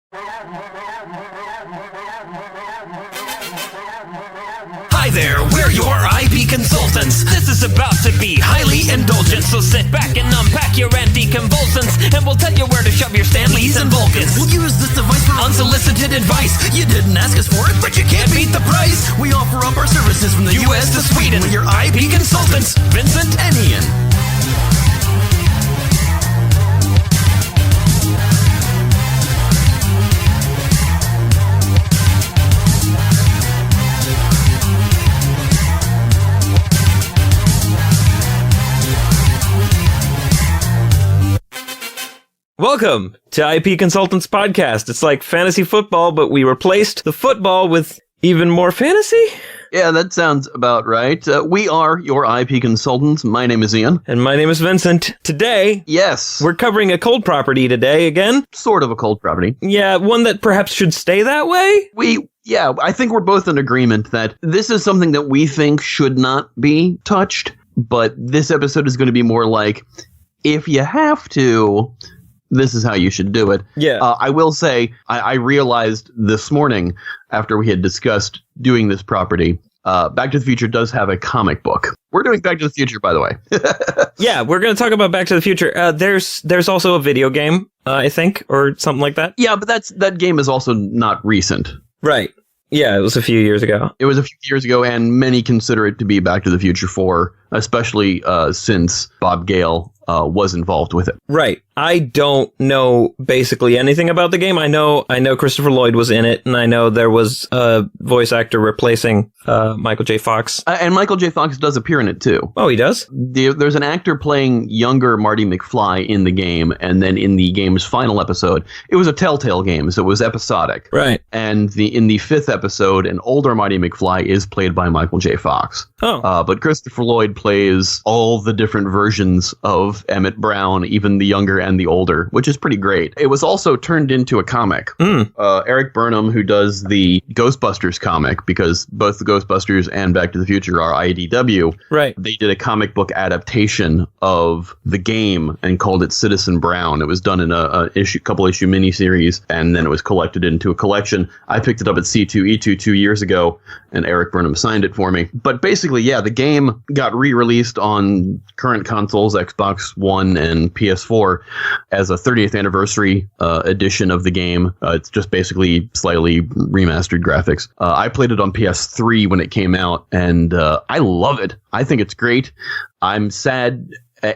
Hi there, we're your IP consultants. This is about to be highly indulgent, so sit back and unpack your anticonvulsants, and we'll tell you where to shove your Stanleys and Vulcans. We'll use this device for unsolicited advice. You didn't ask us for it, but you can't beat the price. We offer up our services from the US to Sweden. We're your IP consultants, Vincent and Ian. Welcome to IP Consultants Podcast. It's like fantasy football, but we replaced the football with even more fantasy? Yeah, that sounds about right. We are your IP consultants. My name is Ian. And my name is Vincent. Today, yes, we're covering a cold property today again. Sort of a cold property. Yeah, one that perhaps should stay that way? I think we're both in agreement that this is something that we think should not be touched, but this episode is going to be more like, if you have to, this is how you should do it. Yeah. I will say, I realized this morning, after we had discussed doing this property, Back to the Future does have a comic book. We're doing Back to the Future, by the way. Yeah, we're going to talk about Back to the Future. There's also a video game, I think, or something like that. Yeah, but that game is also not recent. Right. Yeah, it was a few years ago. It was a few years ago, and many consider it to be Back to the Future 4, especially since Bob Gale was involved with it. Right. I don't know basically anything about the game. I know Christopher Lloyd was in it, and I know there was a voice actor replacing Michael J. Fox. And Michael J. Fox does appear in it, too. Oh, he does? There's an actor playing younger Marty McFly in the game, and then in the game's final episode, it was a Telltale game, so it was episodic. Right. And in the fifth episode, an older Marty McFly is played by Michael J. Fox. Oh. But Christopher Lloyd plays all the different versions of Emmett Brown, even the younger and the older, which is pretty great. It was also turned into a comic. Eric Burnham, who does the Ghostbusters comic, because both the Ghostbusters and Back to the Future are IDW, right? They did a comic book adaptation of the game and called it Citizen Brown. It was done in a couple issue miniseries, and then it was collected into a collection. I picked it up at C2E2 2 years ago, and Eric Burnham signed it for me. But basically, yeah, the game got re-released on current consoles, Xbox One and PS4, as a 30th anniversary edition of the game. It's just basically slightly remastered graphics. I played it on PS3 when it came out, and I love it. I think it's great. I'm sad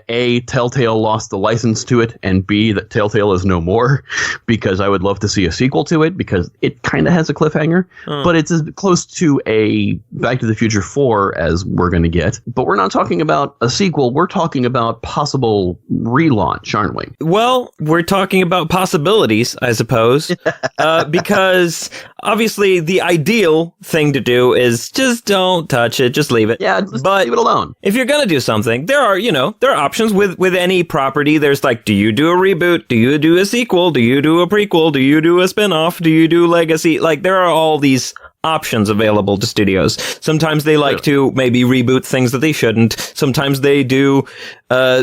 A, Telltale lost the license to it, and B, that Telltale is no more, because I would love to see a sequel to it, because it kind of has a cliffhanger, but it's as close to a Back to the Future 4 as we're going to get. But we're not talking about a sequel, we're talking about possible relaunch, aren't we? Well, we're talking about possibilities, I suppose, because obviously the ideal thing to do is just don't touch it, just leave it. Yeah, just leave it alone. If you're going to do something, there are options with any property. There's like, do you do a reboot? Do you do a sequel? Do you do a prequel? Do you do a spin-off? Do you do legacy? Like, there are all these options available to studios. Sometimes they like to maybe reboot things that they shouldn't. Sometimes they do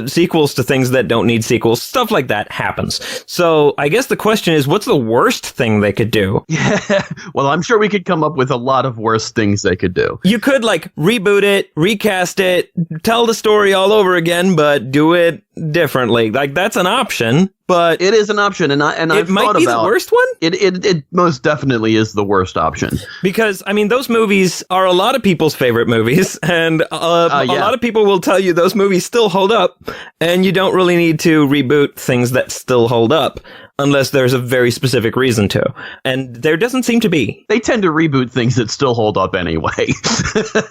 sequels to things that don't need sequels. Stuff like that happens. So I guess the question is, what's the worst thing they could do? Yeah, well, I'm sure we could come up with a lot of worse things they could do. You could like reboot it, recast it, tell the story all over again, but do it differently. Like, that's an option. But it is an option, and I've might thought be about the worst one. It most definitely is the worst option, because I mean, those movies are a lot of people's favorite movies, and a lot of people will tell you those movies still hold up, and you don't really need to reboot things that still hold up unless there's a very specific reason to, and there doesn't seem to be. They tend to reboot things that still hold up anyway.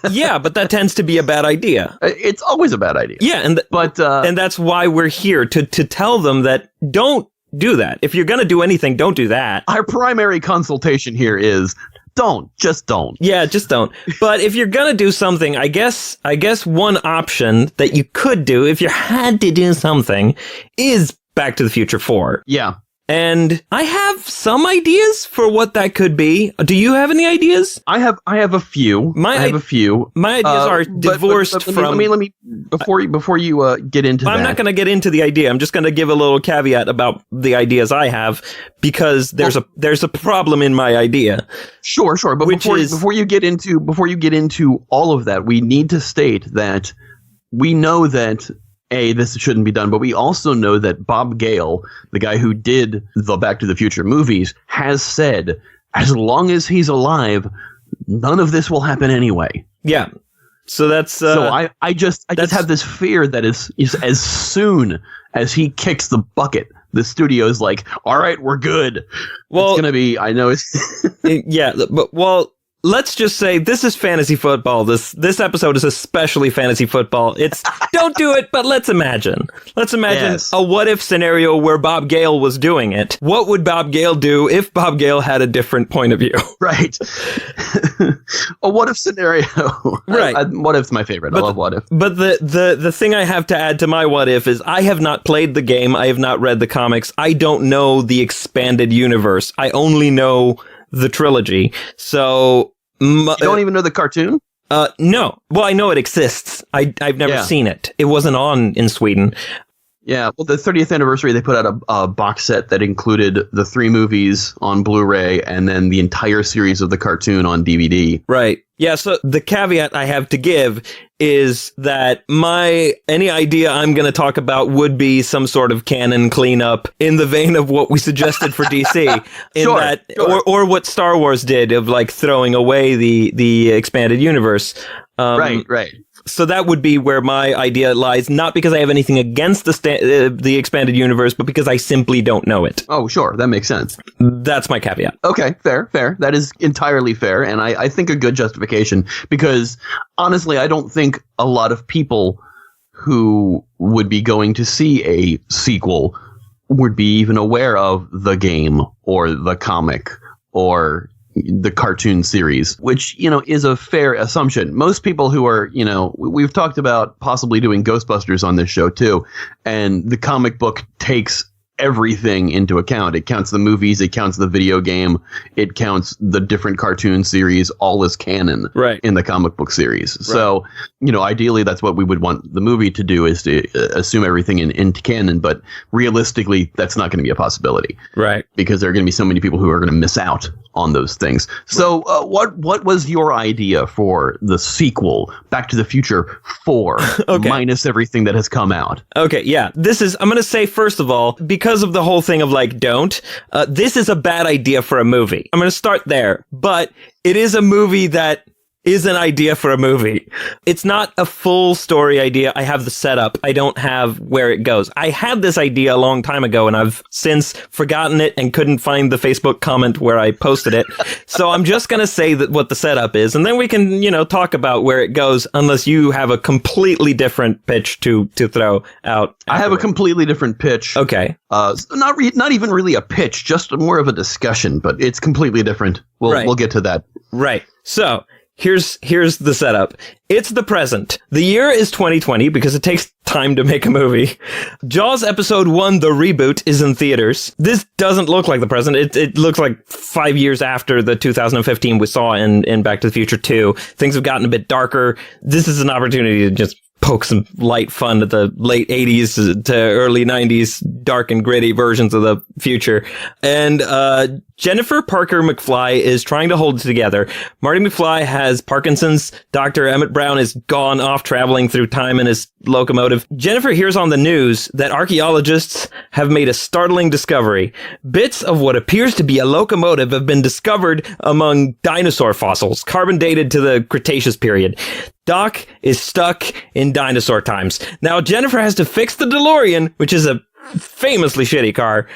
Yeah, but that tends to be a bad idea. It's always a bad idea. Yeah, and that's why we're here to tell them that don't do that. If you're going to do anything, don't do that. Our primary consultation here is just don't. Yeah, just don't. But if you're going to do something, I guess one option that you could do if you had to do something is Back to the Future 4. Yeah. And I have some ideas for what that could be. Do you have any ideas? I have a few. My ideas are divorced from. Let me before you get into that. I'm not going to get into the idea. I'm just going to give a little caveat about the ideas I have, because there's a problem in my idea. Sure. But before you get into all of that, we need to state that we know that this shouldn't be done, but we also know that Bob Gale, the guy who did the Back to the Future movies, has said, as long as he's alive, none of this will happen anyway. Yeah. So that's so I just have this fear that is as soon as he kicks the bucket, the studio's like, all right, we're good. Well, it's gonna be. I know it's. Yeah, but let's just say this is fantasy football. This episode is especially fantasy football. It's don't do it, but let's imagine. Yes. A what if scenario where Bob Gale was doing it. What would Bob Gale do if Bob Gale had a different point of view? Right. A what if scenario. Right. What if's my favorite. I love what if. But the thing I have to add to my what if is I have not played the game. I have not read the comics. I don't know the expanded universe. I only know the trilogy. So you don't even know the cartoon? No. Well, I know it exists. I've never seen it. It wasn't on in Sweden. Yeah, well, the 30th anniversary, they put out a box set that included the 3 movies on Blu-ray and then the entire series of the cartoon on DVD. Right. Yeah, so the caveat I have to give is that any idea I'm going to talk about would be some sort of canon cleanup in the vein of what we suggested for DC. Sure. Or what Star Wars did of like throwing away the expanded universe. Right. So that would be where my idea lies, not because I have anything against the expanded universe, but because I simply don't know it. Oh, sure. That makes sense. That's my caveat. Okay, fair. That is entirely fair, and I think a good justification, because honestly, I don't think a lot of people who would be going to see a sequel would be even aware of the game or the comic or the cartoon series, which, is a fair assumption. Most people who are, we've talked about possibly doing Ghostbusters on this show too, and the comic book takes everything into account. It counts the movies, it counts the video game, it counts the different cartoon series, all as canon in the comic book series. Right. So, ideally that's what we would want the movie to do, is to assume everything into canon, but realistically that's not going to be a possibility. Right. Because there are going to be so many people who are going to miss out on those things. So what was your idea for the sequel, Back to the Future 4, minus everything that has come out? Okay, yeah. I'm going to say, first of all, because of the whole thing of this is a bad idea for a movie. I'm going to start there, but it is a movie that is an idea for a movie. It's not a full story idea. I have the setup. I don't have where it goes. I had this idea a long time ago, and I've since forgotten it and couldn't find the Facebook comment where I posted it. So I'm just going to say that what the setup is, and then we can, talk about where it goes, unless you have a completely different pitch to throw out. I have a completely different pitch. Okay. Not even really a pitch, just more of a discussion, but it's completely different. We'll get to that. Right. So Here's the setup. It's the present. The year is 2020 because it takes time to make a movie. Jaws Episode 1, the reboot, is in theaters. This doesn't look like the present. It looks like 5 years after the 2015 we saw in Back to the Future 2. Things have gotten a bit darker. This is an opportunity to just poke some light fun at the late 80s to early 90s dark and gritty versions of the future. And Jennifer Parker McFly is trying to hold it together. Marty McFly has Parkinson's. Dr. Emmett Brown is gone off traveling through time in his locomotive. Jennifer hears on the news that archaeologists have made a startling discovery. Bits of what appears to be a locomotive have been discovered among dinosaur fossils, carbon dated to the Cretaceous period. Doc is stuck in dinosaur times. Now, Jennifer has to fix the DeLorean, which is a famously shitty car.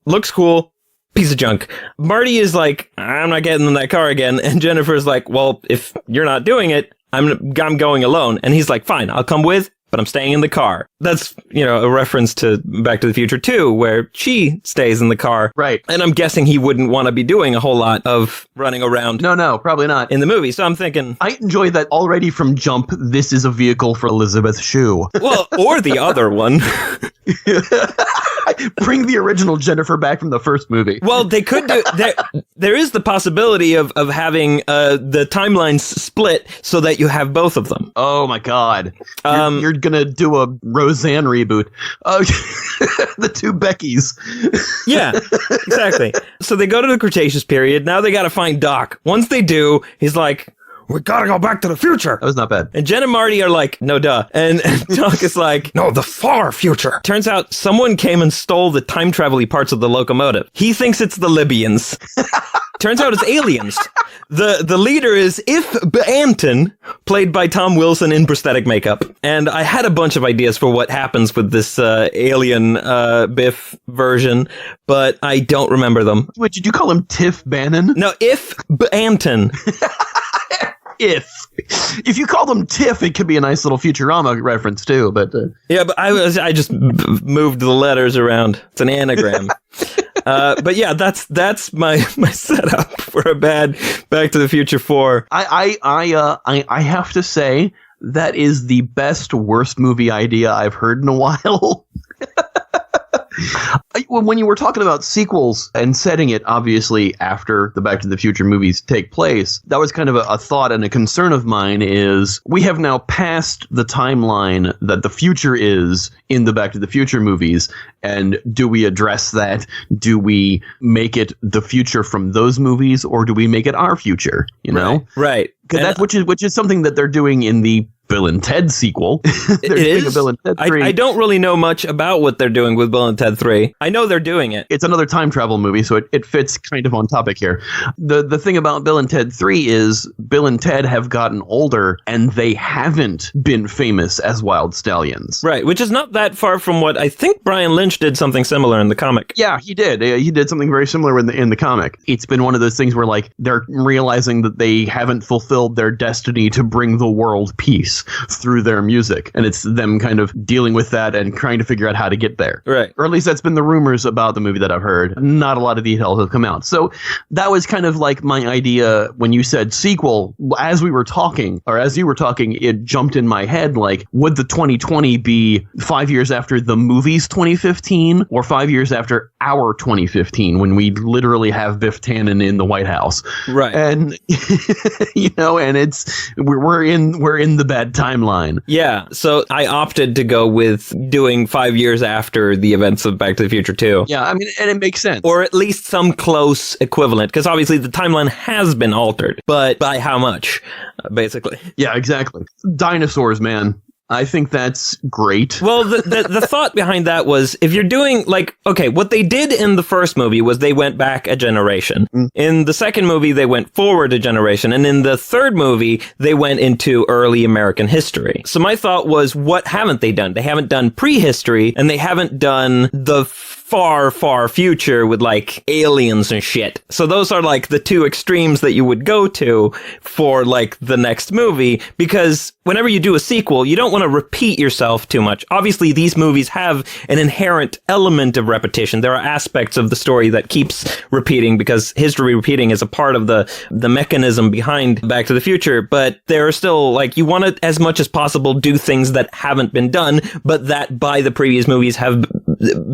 Looks cool. Piece of junk. Marty is like, I'm not getting in that car again. And Jennifer's like, well, if you're not doing it, I'm going alone. And he's like, fine, I'll come with, but I'm staying in the car. That's, a reference to Back to the Future 2, where she stays in the car. Right. And I'm guessing he wouldn't want to be doing a whole lot of running around. No, probably not. In the movie. So I'm thinking, I enjoy that already from jump. This is a vehicle for Elizabeth Shue. Well, or the other one. Bring the original Jennifer back from the first movie. Well, they could do there is the possibility of having the timelines split so that you have both of them. Oh my God. You're gonna do a Roseanne reboot. The two Beckys. Yeah, exactly. So they go to the Cretaceous period. Now they gotta find Doc. Once they do, he's like, we gotta go back to the future. That was not bad. And Jen and Marty are like, no duh. And Doc is like, no, the far future. Turns out someone came and stole the time travel-y parts of the locomotive. He thinks it's the Libyans. Turns out it's aliens. The leader is If Anton, played by Tom Wilson in prosthetic makeup. And I had a bunch of ideas for what happens with this alien Biff version, but I don't remember them. What, did you call him Tiff Bannon? No, If Anton. If you call them Tiff, it could be a nice little Futurama reference too. But yeah, but I just moved the letters around. It's an anagram. But yeah, that's my setup for a bad Back to the Future 4. I have to say that is the best worst movie idea I've heard in a while. When you were talking about sequels and setting it, obviously, after the Back to the Future movies take place, that was kind of a thought and a concern of mine is we have now passed the timeline that the future is in the Back to the Future movies. And do we address that? Do we make it the future from those movies, or do we make it our future? You know? Right. Which is something that they're doing in the Bill and Ted sequel. It is? Bill and Ted 3. I don't really know much about what they're doing with Bill and Ted 3. I know they're doing it. It's another time travel movie, so it fits kind of on topic here. The thing about Bill and Ted 3 is Bill and Ted have gotten older, and they haven't been famous as wild stallions. Right, which is not that far from what I think Brian Lynch did something similar in the comic. Yeah, he did. He did something very similar in the comic. It's been one of those things where, like, they're realizing that they haven't fulfilled their destiny to bring the world peace through their music, and it's them kind of dealing with that and trying to figure out how to get there. Right. Or at least that's been the rumors about the movie that I've heard. Not a lot of details have come out. So that was kind of like my idea when you said sequel. As you were talking, it jumped in my head, like, would the 2020 be 5 years after the movie's 2015 or 5 years after our 2015 when we literally have Biff Tannen in the White House? Right. And you know, and we're in the bad timeline. Yeah, so I opted to go with doing 5 years after the events of Back to the Future 2. Yeah, I mean, and it makes sense. Or at least some close equivalent, because obviously the timeline has been altered, but by how much, basically. Yeah, exactly. Dinosaurs, man. I think that's great. Well, the thought behind that was, if you're doing, like, okay, what they did in the first movie was they went back a generation. In the second movie, they went forward a generation. And in the third movie, they went into early American history. So my thought was, what haven't they done? They haven't done prehistory, and they haven't done the far, far future with, like, aliens and shit. So those are, like, the two extremes that you would go to for, like, the next movie, because whenever you do a sequel, you don't want to repeat yourself too much. Obviously, these movies have an inherent element of repetition. There are aspects of the story that keeps repeating, because history repeating is a part of the mechanism behind Back to the Future, but there are still, like, you want to, as much as possible, do things that haven't been done, but that by the previous movies have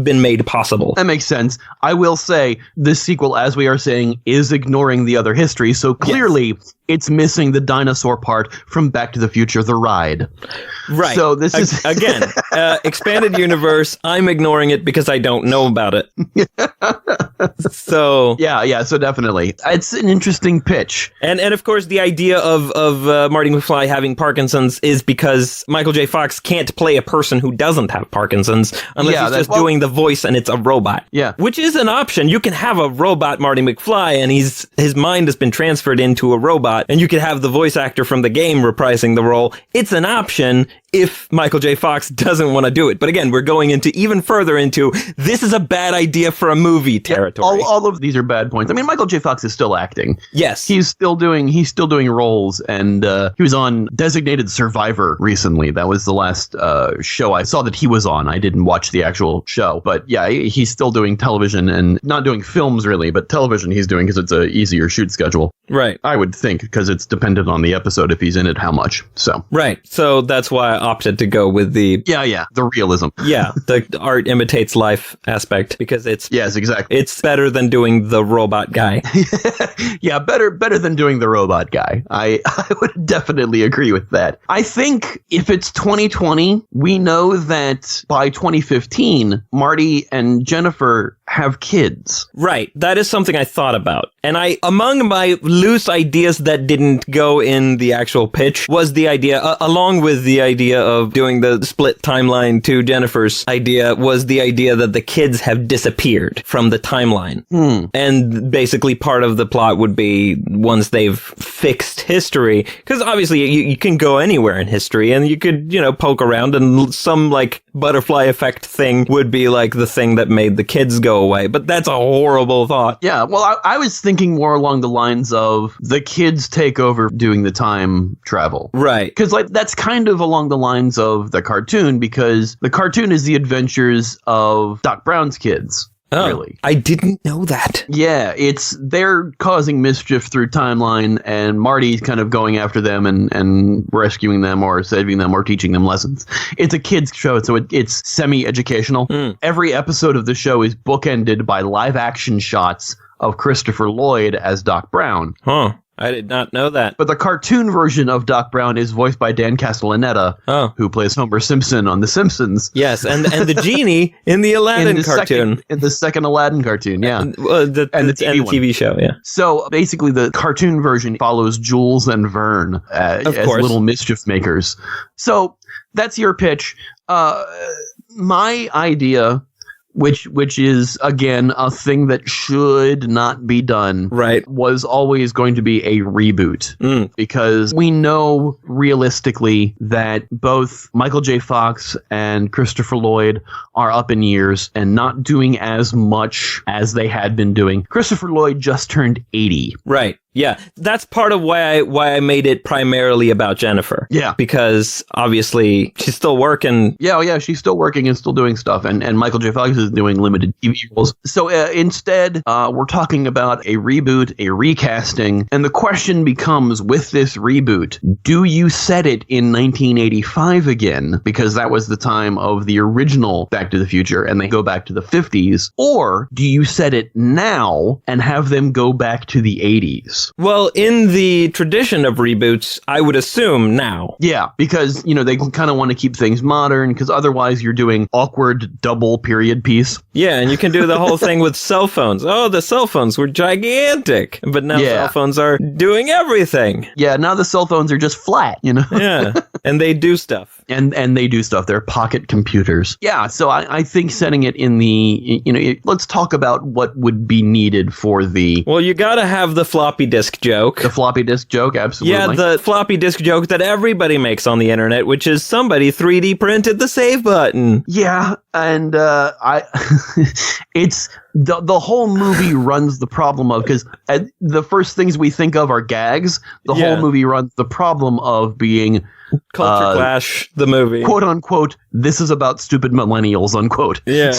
been made possible. That makes sense. I will say this sequel, as we are saying, is ignoring the other history. So clearly it's missing the dinosaur part from Back to the Future, the ride. Right. So this is again, expanded universe. I'm ignoring it because I don't know about it. So yeah. So definitely, it's an interesting pitch. And of course, the idea of Marty McFly having Parkinson's is because Michael J. Fox can't play a person who doesn't have Parkinson's unless he's just doing the voice and it's a robot. Yeah. Which is an option. You can have a robot Marty McFly and his mind has been transferred into a robot, and you could have the voice actor from the game reprising the role. It's an option if Michael J. Fox doesn't want to do it. But again, we're going into even further into this is a bad idea for a movie territory. All of these are bad points. I mean, Michael J. Fox is still acting. Yes. He's still doing roles, and he was on Designated Survivor recently. That was the last show I saw that he was on. I didn't watch the actual show, but yeah, he's still doing television and not doing films really, but television he's doing because it's a easier shoot schedule. Right. I would think, because it's dependent on the episode if he's in it, how much. So. Right. So that's why opted to go with the the realism. the art imitates life aspect because Yes, exactly. it's better than doing the robot guy. Yeah, better than doing the robot guy. I would definitely agree with that. I think if it's 2020, we know that by 2015, Marty and Jennifer have kids. Right. That is something I thought about. And among my loose ideas that didn't go in the actual pitch was the idea, along with the idea of doing the split timeline to Jennifer's idea, was the idea that the kids have disappeared from the timeline. And basically part of the plot would be once they've fixed history, because obviously you can go anywhere in history and you could, poke around and some like butterfly effect thing would be like the thing that made the kids go away. But that's a horrible thought. Yeah, well, I was thinking more along the lines of the kids take over doing the time travel. Right. Because that's kind of along the lines of the cartoon, because the cartoon is the adventures of Doc Brown's kids. Oh, really? I didn't know that. Yeah, they're causing mischief through timeline, and Marty's kind of going after them and rescuing them or saving them or teaching them lessons. It's a kid's show, so it's semi-educational. Every episode of the show is bookended by live-action shots of Christopher Lloyd as Doc Brown. Huh. I did not know that. But the cartoon version of Doc Brown is voiced by Dan Castellaneta, who plays Homer Simpson on The Simpsons. Yes, and the genie in the Aladdin cartoon. In the second Aladdin cartoon, yeah. And the TV show, yeah. So basically the cartoon version follows Jules and Vern as little mischief makers. So that's your pitch. My idea, which is, again, a thing that should not be done, right, was always going to be a reboot. Because we know realistically that both Michael J. Fox and Christopher Lloyd are up in years and not doing as much as they had been doing. Christopher Lloyd just turned 80. Right. Yeah, that's part of why I made it primarily about Jennifer. Yeah. Because obviously she's still working. Yeah, she's still working and still doing stuff. And Michael J. Fox is doing limited TV roles. So instead, we're talking about a reboot, a recasting. And the question becomes, with this reboot, do you set it in 1985 again? Because that was the time of the original Back to the Future, and they go back to the 50s. Or do you set it now and have them go back to the 80s? Well, in the tradition of reboots, I would assume now. Yeah, because, they kind of want to keep things modern, because otherwise you're doing awkward double period piece. Yeah, and you can do the whole thing with cell phones. Oh, the cell phones were gigantic, but now cell phones are doing everything. Yeah, now the cell phones are just flat, Yeah, and they do stuff. And they do stuff. They're pocket computers. Yeah, so I think setting it in the, let's talk about what would be needed for the... Well, you gotta have the floppy disk joke. The floppy disk joke, absolutely. Yeah, the floppy disk joke that everybody makes on the internet, which is somebody 3D printed the save button. Yeah, and it's... The whole movie runs the problem of, because the first things we think of are gags. The whole movie runs the problem of being... Culture Clash, the movie. Quote unquote, this is about stupid millennials, unquote. Yeah,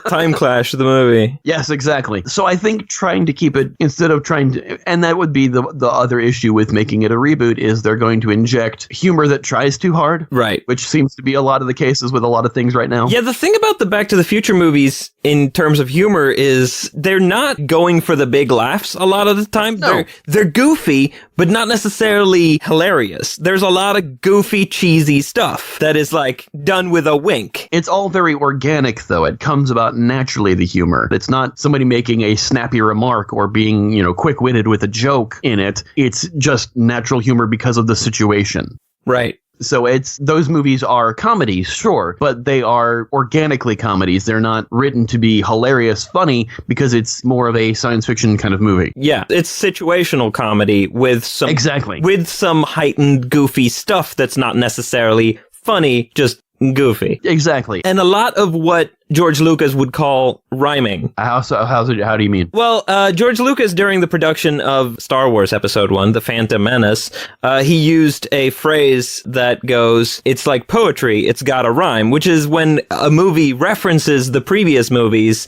Time Clash, the movie. Yes, exactly. So I think trying to keep it, instead of trying to, and that would be the other issue with making it a reboot, is they're going to inject humor that tries too hard. Right. Which seems to be a lot of the cases with a lot of things right now. Yeah, the thing about the Back to the Future movies in terms of humor is they're not going for the big laughs a lot of the time. No. They're goofy, but not necessarily hilarious. There's a lot of goofy, cheesy stuff that is like done with a wink. It's all very organic, though. It comes about naturally, the humor. It's not somebody making a snappy remark or being, quick-witted with a joke in it. It's just natural humor because of the situation. Right. So those movies are comedies, sure, but they are organically comedies. They're not written to be hilarious, funny, because it's more of a science fiction kind of movie. Yeah, it's situational comedy with some heightened goofy stuff that's not necessarily funny, just goofy. Exactly. And a lot of what George Lucas would call rhyming. How do you mean? Well, George Lucas, during the production of Star Wars Episode 1, The Phantom Menace, he used a phrase that goes, it's like poetry, it's got a rhyme, which is when a movie references the previous movies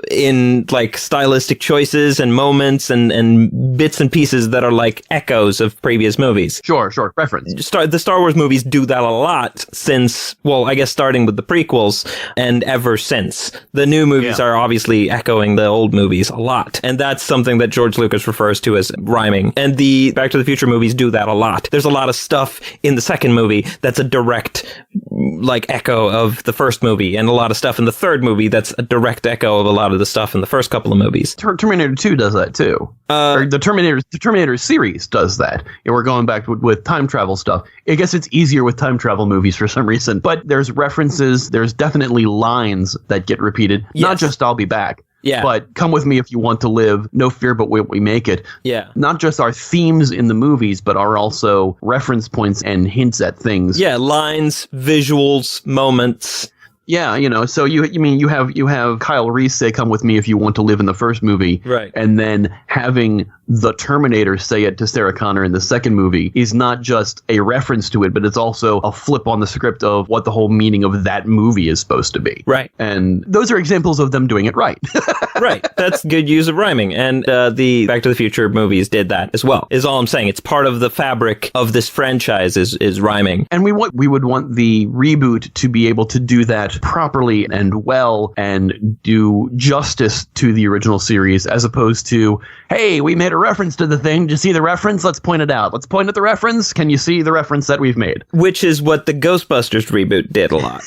in like stylistic choices and moments and bits and pieces that are like echoes of previous movies. Sure. Reference. The Star Wars movies do that a lot since, well, I guess starting with the prequels and ever since. The new movies are obviously echoing the old movies a lot. And that's something that George Lucas refers to as rhyming. And the Back to the Future movies do that a lot. There's a lot of stuff in the second movie that's a direct like echo of the first movie, and a lot of stuff in the third movie that's a direct echo of a lot of the stuff in the first couple of movies. Terminator 2 does that too. Or the Terminator series does that. And we're going back with time travel stuff. I guess it's easier with time travel movies for some reason, but there's references, there's definitely lines that get repeated. Yes. Not just I'll be back. Yeah. But come with me if you want to live. No fear but we make it. Yeah. Not just our themes in the movies, but are also reference points and hints at things. Yeah, lines, visuals, moments. Yeah, so you have Kyle Reese say "Come with me if you want to live" in the first movie, right? And then having the Terminator say it to Sarah Connor in the second movie is not just a reference to it, but it's also a flip on the script of what the whole meaning of that movie is supposed to be. Right. And those are examples of them doing it right. Right. That's good use of rhyming. And the Back to the Future movies did that as well, is all I'm saying. It's part of the fabric of this franchise is rhyming. And we would want the reboot to be able to do that properly and well and do justice to the original series, as opposed to, hey, we made a reference to the thing. Did you see the reference? Let's point it out. Let's point at the reference. Can you see the reference that we've made? Which is what the Ghostbusters reboot did a lot.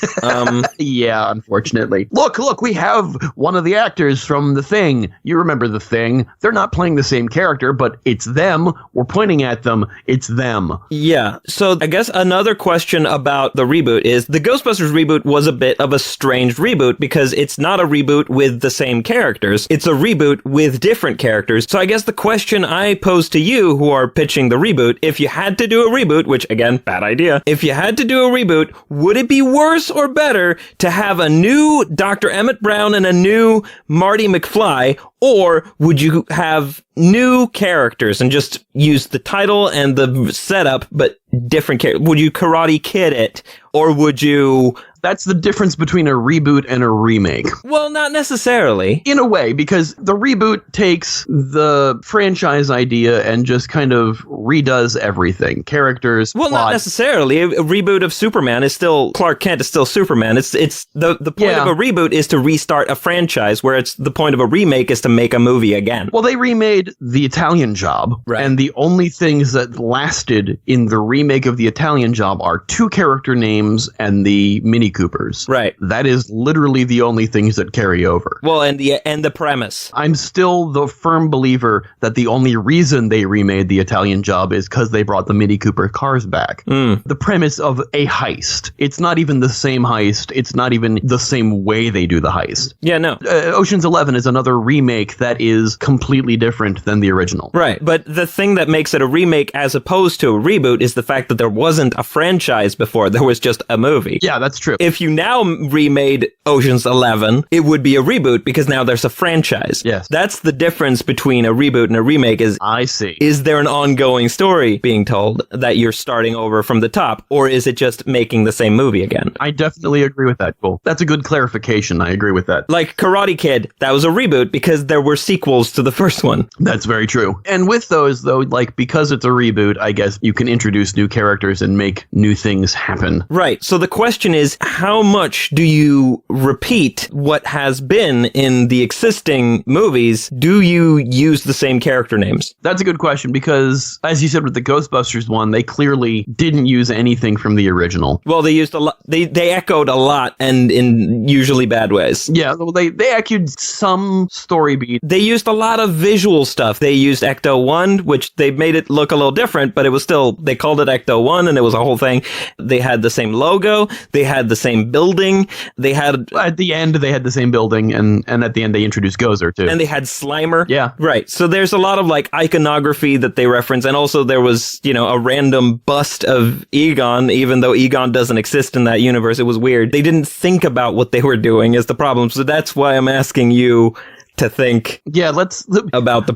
Yeah, unfortunately. Look, we have one of the actors from The Thing. You remember The Thing. They're not playing the same character, but it's them. We're pointing at them. It's them. Yeah. So I guess another question about the reboot is the Ghostbusters reboot was a bit of a strange reboot because it's not a reboot with the same characters. It's a reboot with different characters. So I guess the question I pose to you who are pitching the reboot, if you had to do a reboot, which again, bad idea. If you had to do a reboot, would it be worse or better to have a new Dr. Emmett Brown and a new Marty McFly, or would you have new characters and just use the title and the setup, but different characters? Would you Karate Kid it, or would you... That's the difference between a reboot and a remake. Well, not necessarily. In a way, because the reboot takes the franchise idea and just kind of redoes everything. Characters, well, plot. Not necessarily. A reboot of Superman is still... Clark Kent is still Superman. It's the point of a reboot is to restart a franchise, where it's the point of a remake is to make a movie again. Well, they remade The Italian Job, right. And the only things that lasted in the remake of The Italian Job are two character names and the Mini Coopers. Right. That is literally the only things that carry over. Well, and the premise. I'm still the firm believer that the only reason they remade The Italian Job is because they brought the Mini Cooper cars back. The premise of a heist. It's not even the same heist. It's not even the same way they do the heist. Yeah, no. Ocean's 11 is another remake that is completely different than the original. Right. But the thing that makes it a remake as opposed to a reboot is the fact that there wasn't a franchise before. There was just a movie. Yeah, that's true. If you now remade Ocean's 11, it would be a reboot because now there's a franchise. Yes. That's the difference between a reboot and a remake is... I see. Is there an ongoing story being told that you're starting over from the top, or is it just making the same movie again? I definitely agree with that. Cool. That's a good clarification. I agree with that. Like Karate Kid, that was a reboot because there were sequels to the first one. That's very true. And with those, though, like, because it's a reboot, I guess you can introduce new characters and make new things happen. Right. So the question is, how much do you repeat what has been in the existing movies? Do you use the same character names? That's a good question because, as you said with the Ghostbusters one, they clearly didn't use anything from the original. Well, they used a lot. They echoed a lot, and in usually bad ways. Yeah, well, they echoed some story beat. They used a lot of visual stuff. They used Ecto 1, which they made it look a little different, but it was still, they called it Ecto 1, and it was a whole thing. They had the same logo. They had the same building. They had At the end, they had the same building, and at the end, they introduced Gozer, too. and they had Slimer. Yeah. Right. So there's a lot of like iconography that they reference. And also there was, a random bust of Egon, even though Egon doesn't exist in that universe. It was weird. They didn't think about what they were doing as the problem. So that's why I'm asking you to think let's about the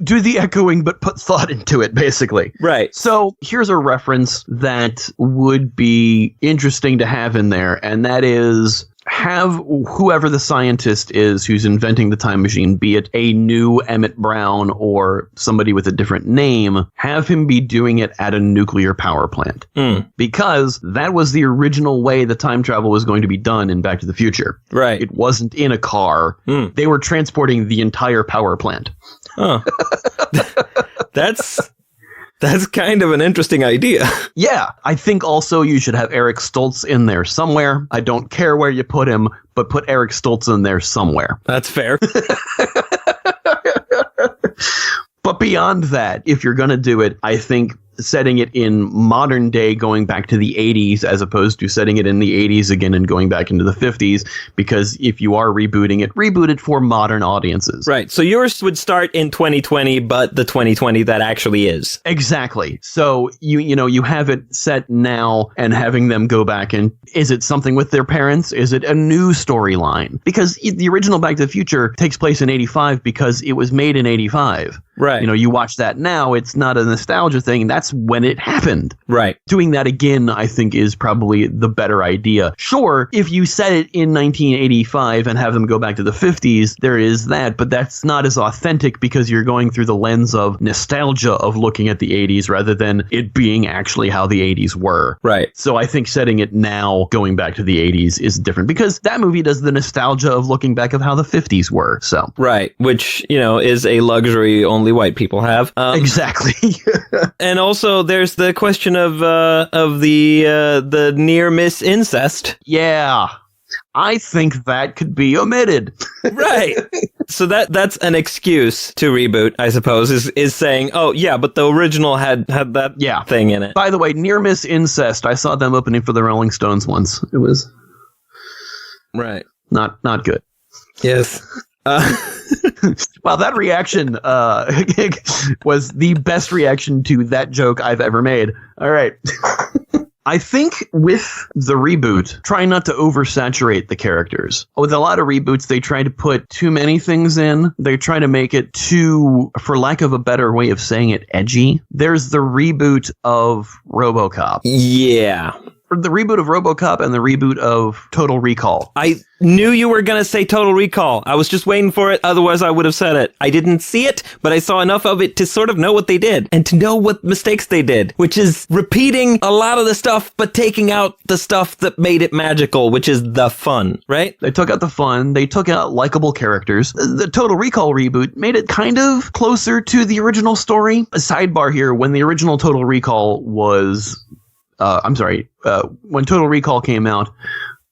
do the echoing, but put thought into it, basically. Right. So here's a reference that would be interesting to have in there, and that is have whoever the scientist is who's inventing the time machine, be it a new Emmett Brown or somebody with a different name, have him be doing it at a nuclear power plant. Because that was the original way the time travel was going to be done in Back to the Future. Right. It wasn't in a car. They were transporting the entire power plant. Oh. That's kind of an interesting idea. Yeah, I think also you should have Eric Stoltz in there somewhere. I don't care where you put him, but put Eric Stoltz in there somewhere. That's fair. But beyond that, if you're going to do it, I think setting it in modern day, going back to the 80s, as opposed to setting it in the 80s again and going back into the 50s, because if you are rebooting it, reboot it for modern audiences. Right. So yours would start in 2020, but the 2020 that actually is. Exactly. So you have it set now and having them go back and is it something with their parents? Is it a new storyline? Because the original Back to the Future takes place in 85 because it was made in 85. Right. You watch that now, it's not a nostalgia thing. That's when it happened. Right. Doing that again, I think, is probably the better idea. Sure, if you set it in 1985 and have them go back to the 50s, there is that, but that's not as authentic because you're going through the lens of nostalgia of looking at the 80s rather than it being actually how the 80s were. Right. So I think setting it now, going back to the 80s, is different because that movie does the nostalgia of looking back of how the 50s were. So right, which is a luxury only white people have. Exactly. And also, there's the question of the near miss incest. Yeah. I think that could be omitted. Right. So that's an excuse to reboot, I suppose, is saying, oh, yeah, but the original had that thing in it. By the way, near miss incest, I saw them opening for the Rolling Stones once. It was right. Not good. Yes. Wow, that reaction was the best reaction to that joke I've ever made. All right. I think with the reboot, try not to oversaturate the characters. With a lot of reboots, they try to put too many things in. They try to make it too, for lack of a better way of saying it, edgy. There's the reboot of RoboCop. Yeah. The reboot of RoboCop and the reboot of Total Recall. I knew you were going to say Total Recall. I was just waiting for it. Otherwise, I would have said it. I didn't see it, but I saw enough of it to sort of know what they did and to know what mistakes they did, which is repeating a lot of the stuff, but taking out the stuff that made it magical, which is the fun, right? They took out the fun. They took out likable characters. The Total Recall reboot made it kind of closer to the original story. A sidebar here, when the original Total Recall was... when Total Recall came out,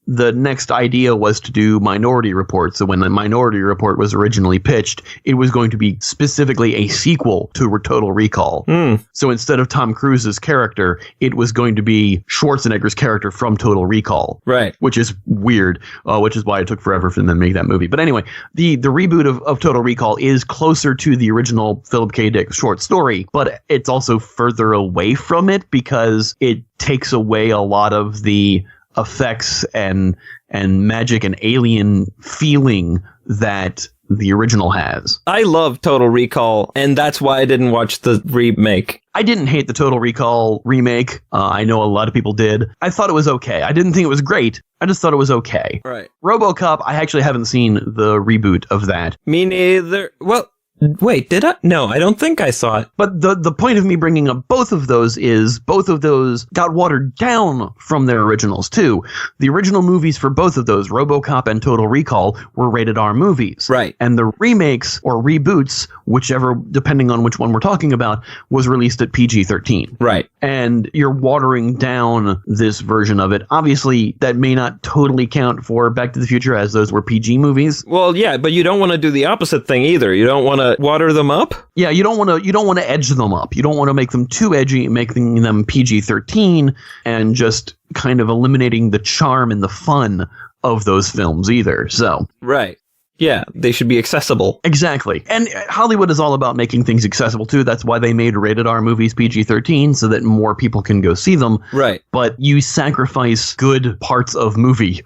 the next idea was to do Minority Report. So when the Minority Report was originally pitched, it was going to be specifically a sequel to Total Recall. So instead of Tom Cruise's character, it was going to be Schwarzenegger's character from Total Recall. Right. Which is weird, which is why it took forever for them to make that movie. But anyway, the reboot of Total Recall is closer to the original Philip K. Dick short story, but it's also further away from it because it takes away a lot of the effects and magic and alien feeling that the original has. I love Total Recall, and that's why I didn't watch the remake. I didn't hate the Total Recall remake. I know a lot of people did. I thought it was okay. I didn't think it was great. I just thought it was okay. Right. RoboCop, I actually haven't seen the reboot of that. Me neither. Well, wait, did I? No, I don't think I saw it. But the point of me bringing up both of those is both of those got watered down from their originals, too. The original movies for both of those, RoboCop and Total Recall, were rated R movies. Right. And the remakes or reboots, whichever, depending on which one we're talking about, was released at PG-13. Right. And you're watering down this version of it. Obviously, that may not totally count for Back to the Future as those were PG movies. Well, yeah, but you don't want to do the opposite thing either. You don't want to water them up. Yeah, you don't want to edge them up. You don't want to make them too edgy, making them PG-13 and just kind of eliminating the charm and the fun of those films either. So, right. Yeah, they should be accessible. Exactly. And Hollywood is all about making things accessible, too. That's why they made rated R movies PG-13, so that more people can go see them. Right. But you sacrifice good parts of movie.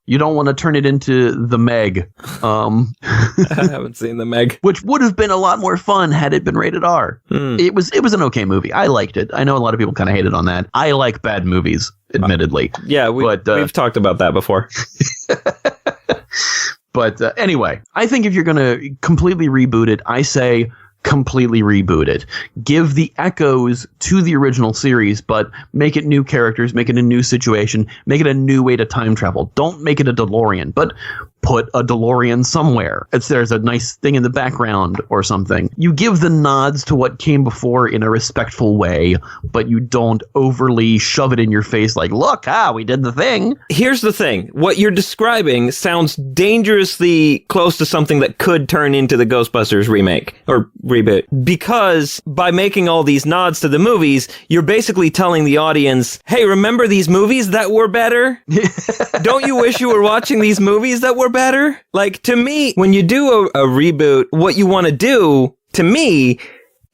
You don't want to turn it into The Meg. I haven't seen The Meg. Which would have been a lot more fun had it been rated R. It was an okay movie. I liked it. I know a lot of people kind of hated on that. I like bad movies, admittedly. Yeah, we've talked about that before. But anyway, I think if you're going to completely reboot it, I say completely reboot it. Give the echoes to the original series, but make it new characters, make it a new situation, make it a new way to time travel. Don't make it a DeLorean, but put a DeLorean somewhere. There's a nice thing in the background or something. You give the nods to what came before in a respectful way, but you don't overly shove it in your face like, look, we did the thing. Here's the thing. What you're describing sounds dangerously close to something that could turn into the Ghostbusters remake or reboot. Because by making all these nods to the movies, you're basically telling the audience, hey, remember these movies that were better? Don't you wish you were watching these movies that were better? Like, to me, when you do a reboot, what you want to do, to me,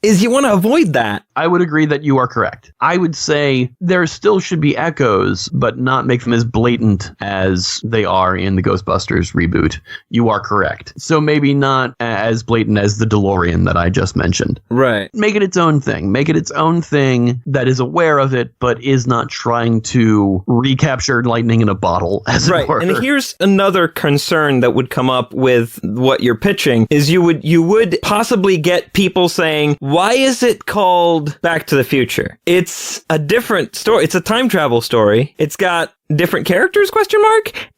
is you want to avoid that. I would agree that you are correct. I would say there still should be echoes, but not make them as blatant as they are in the Ghostbusters reboot. You are correct. So maybe not as blatant as the DeLorean that I just mentioned. Right. Make it its own thing. Make it its own thing that is aware of it, but is not trying to recapture lightning in a bottle, as it were. And here's another concern that would come up with what you're pitching, is you would possibly get people saying, why is it called Back to the Future? It's a different story. It's a time travel story. It's got different characters, ?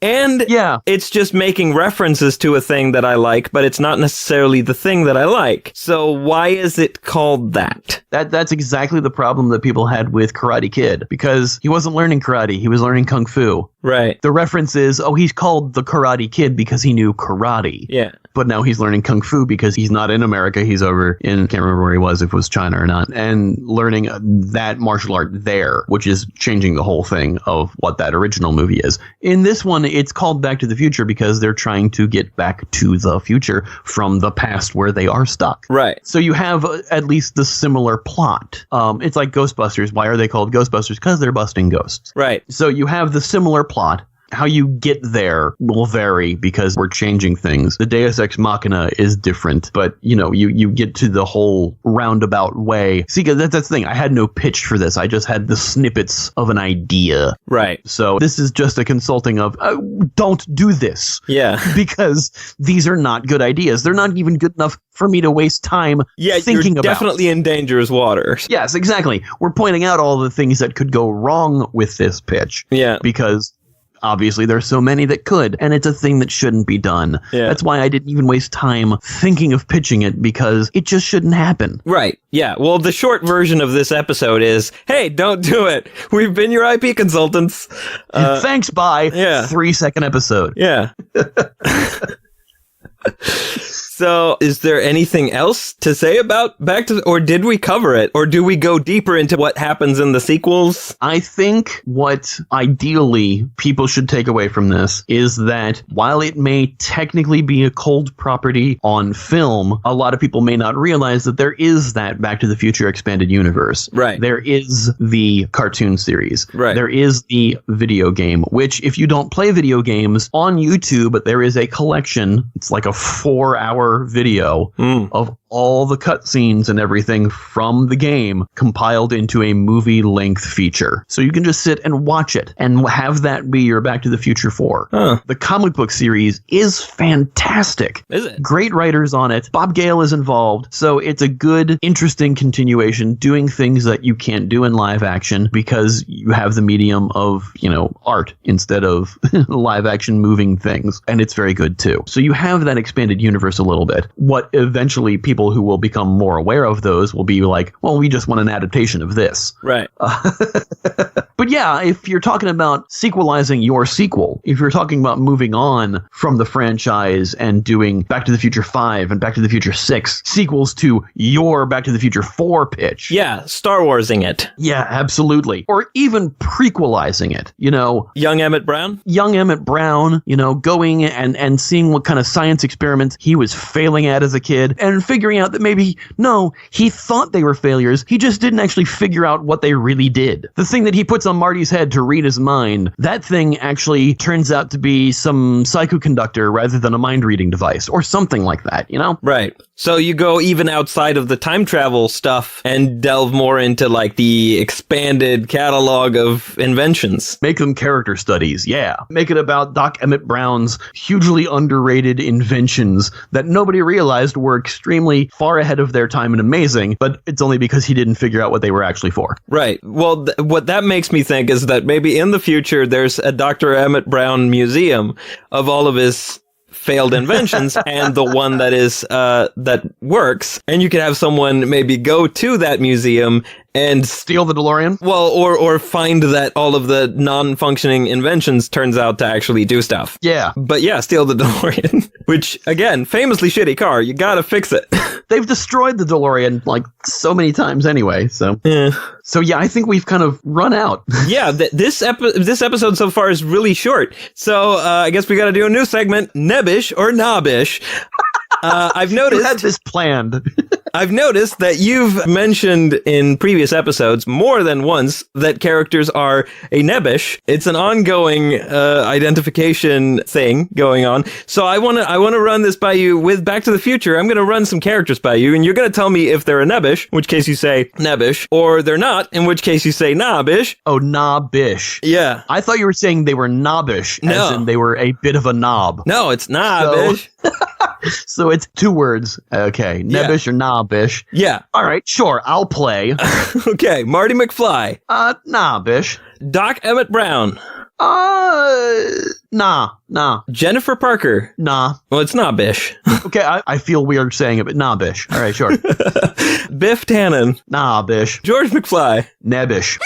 And yeah, it's just making references to a thing that I like, but it's not necessarily the thing that I like. So why is it called that? That's exactly the problem that people had with Karate Kid, because he wasn't learning karate, he was learning kung fu. Right. The reference is, he's called the Karate Kid because he knew karate. Yeah. But now he's learning kung fu because he's not in America, he's over in, can't remember where he was, if it was China or not, and learning that martial art there, which is changing the whole thing of what that original movie is. In this one, it's called Back to the Future because they're trying to get back to the future from the past where they are stuck. Right. So you have at least the similar plot. It's like Ghostbusters. Why are they called Ghostbusters? Because they're busting ghosts. Right. So you have the similar plot. How you get there will vary because we're changing things. The Deus Ex Machina is different, but you get to the whole roundabout way. See, that's the thing. I had no pitch for this. I just had the snippets of an idea. Right. So this is just a consulting of, don't do this. Yeah. Because these are not good ideas. They're not even good enough for me to waste time thinking you're about. Definitely in dangerous waters. Yes, exactly. We're pointing out all the things that could go wrong with this pitch. Yeah. Because obviously, there's so many that could, and it's a thing that shouldn't be done. Yeah. That's why I didn't even waste time thinking of pitching it, because it just shouldn't happen. Right. Yeah. Well, the short version of this episode is, hey, don't do it. We've been your IP consultants. Thanks, bye. Yeah. 3-second episode. Yeah. So, is there anything else to say about or did we cover it? Or do we go deeper into what happens in the sequels? I think what ideally people should take away from this is that while it may technically be a cold property on film, a lot of people may not realize that there is that Back to the Future expanded universe. Right. There is the cartoon series. Right. There is the video game, which if you don't play video games on YouTube, there is a collection. It's like a 4-hour video of all the cutscenes and everything from the game compiled into a movie-length feature. So you can just sit and watch it and have that be your Back to the Future 4. Huh. The comic book series is fantastic. Is it? Great writers on it. Bob Gale is involved. So it's a good, interesting continuation, doing things that you can't do in live action because you have the medium of, art instead of live action moving things. And it's very good too. So you have that expanded universe a little bit. What eventually people who will become more aware of those will be like, well, we just want an adaptation of this. Right. But yeah, if you're talking about sequelizing your sequel, if you're talking about moving on from the franchise and doing Back to the Future 5 and Back to the Future 6 sequels to your Back to the Future 4 pitch. Yeah, Star Warsing it. Yeah, absolutely. Or even prequelizing it, Young Emmett Brown? Young Emmett Brown, going and seeing what kind of science experiments he was failing at as a kid and figuring out that maybe, no, he thought they were failures. He just didn't actually figure out what they really did. The thing that he puts on Marty's head to read his mind, that thing actually turns out to be some psychoconductor rather than a mind-reading device or something like that, Right. So you go even outside of the time travel stuff and delve more into like the expanded catalog of inventions. Make them character studies, yeah. Make it about Doc Emmett Brown's hugely underrated inventions that nobody realized were extremely far ahead of their time and amazing, but it's only because he didn't figure out what they were actually for. Right. Well, what that makes me think is that maybe in the future there's a Dr. Emmett Brown museum of all of his failed inventions and the one that is that works, and you could have someone maybe go to that museum and steal the DeLorean. Well, or find that all of the non-functioning inventions turns out to actually do stuff. Yeah. But yeah, steal the DeLorean, which again, famously shitty car. You gotta fix it. They've destroyed the DeLorean like so many times anyway. So So yeah, I think we've kind of run out. Yeah, this episode so far is really short. So I guess we got to do a new segment, Nebbish or Knobbish. I've noticed. You had this planned. I've noticed that you've mentioned in previous episodes more than once that characters are a nebbish. It's an ongoing identification thing going on. So I want to run this by you with Back to the Future. I'm going to run some characters by you, and you're going to tell me if they're a nebbish, in which case you say nebbish, or they're not, in which case you say knobbish. Oh, knobbish. Yeah. I thought you were saying they were knobbish, as in they were a bit of a knob. No, it's knobbish. So it's two words. Okay. Nebbish or knobbish. Yeah. All right. Sure. I'll play. Okay. Marty McFly. Knobbish. Doc Emmett Brown. Nah. Jennifer Parker. Nah. Well, it's knobbish. Okay. I feel weird saying it, but knobbish. All right. Sure. Biff Tannen. Knobbish. George McFly. Nebbish.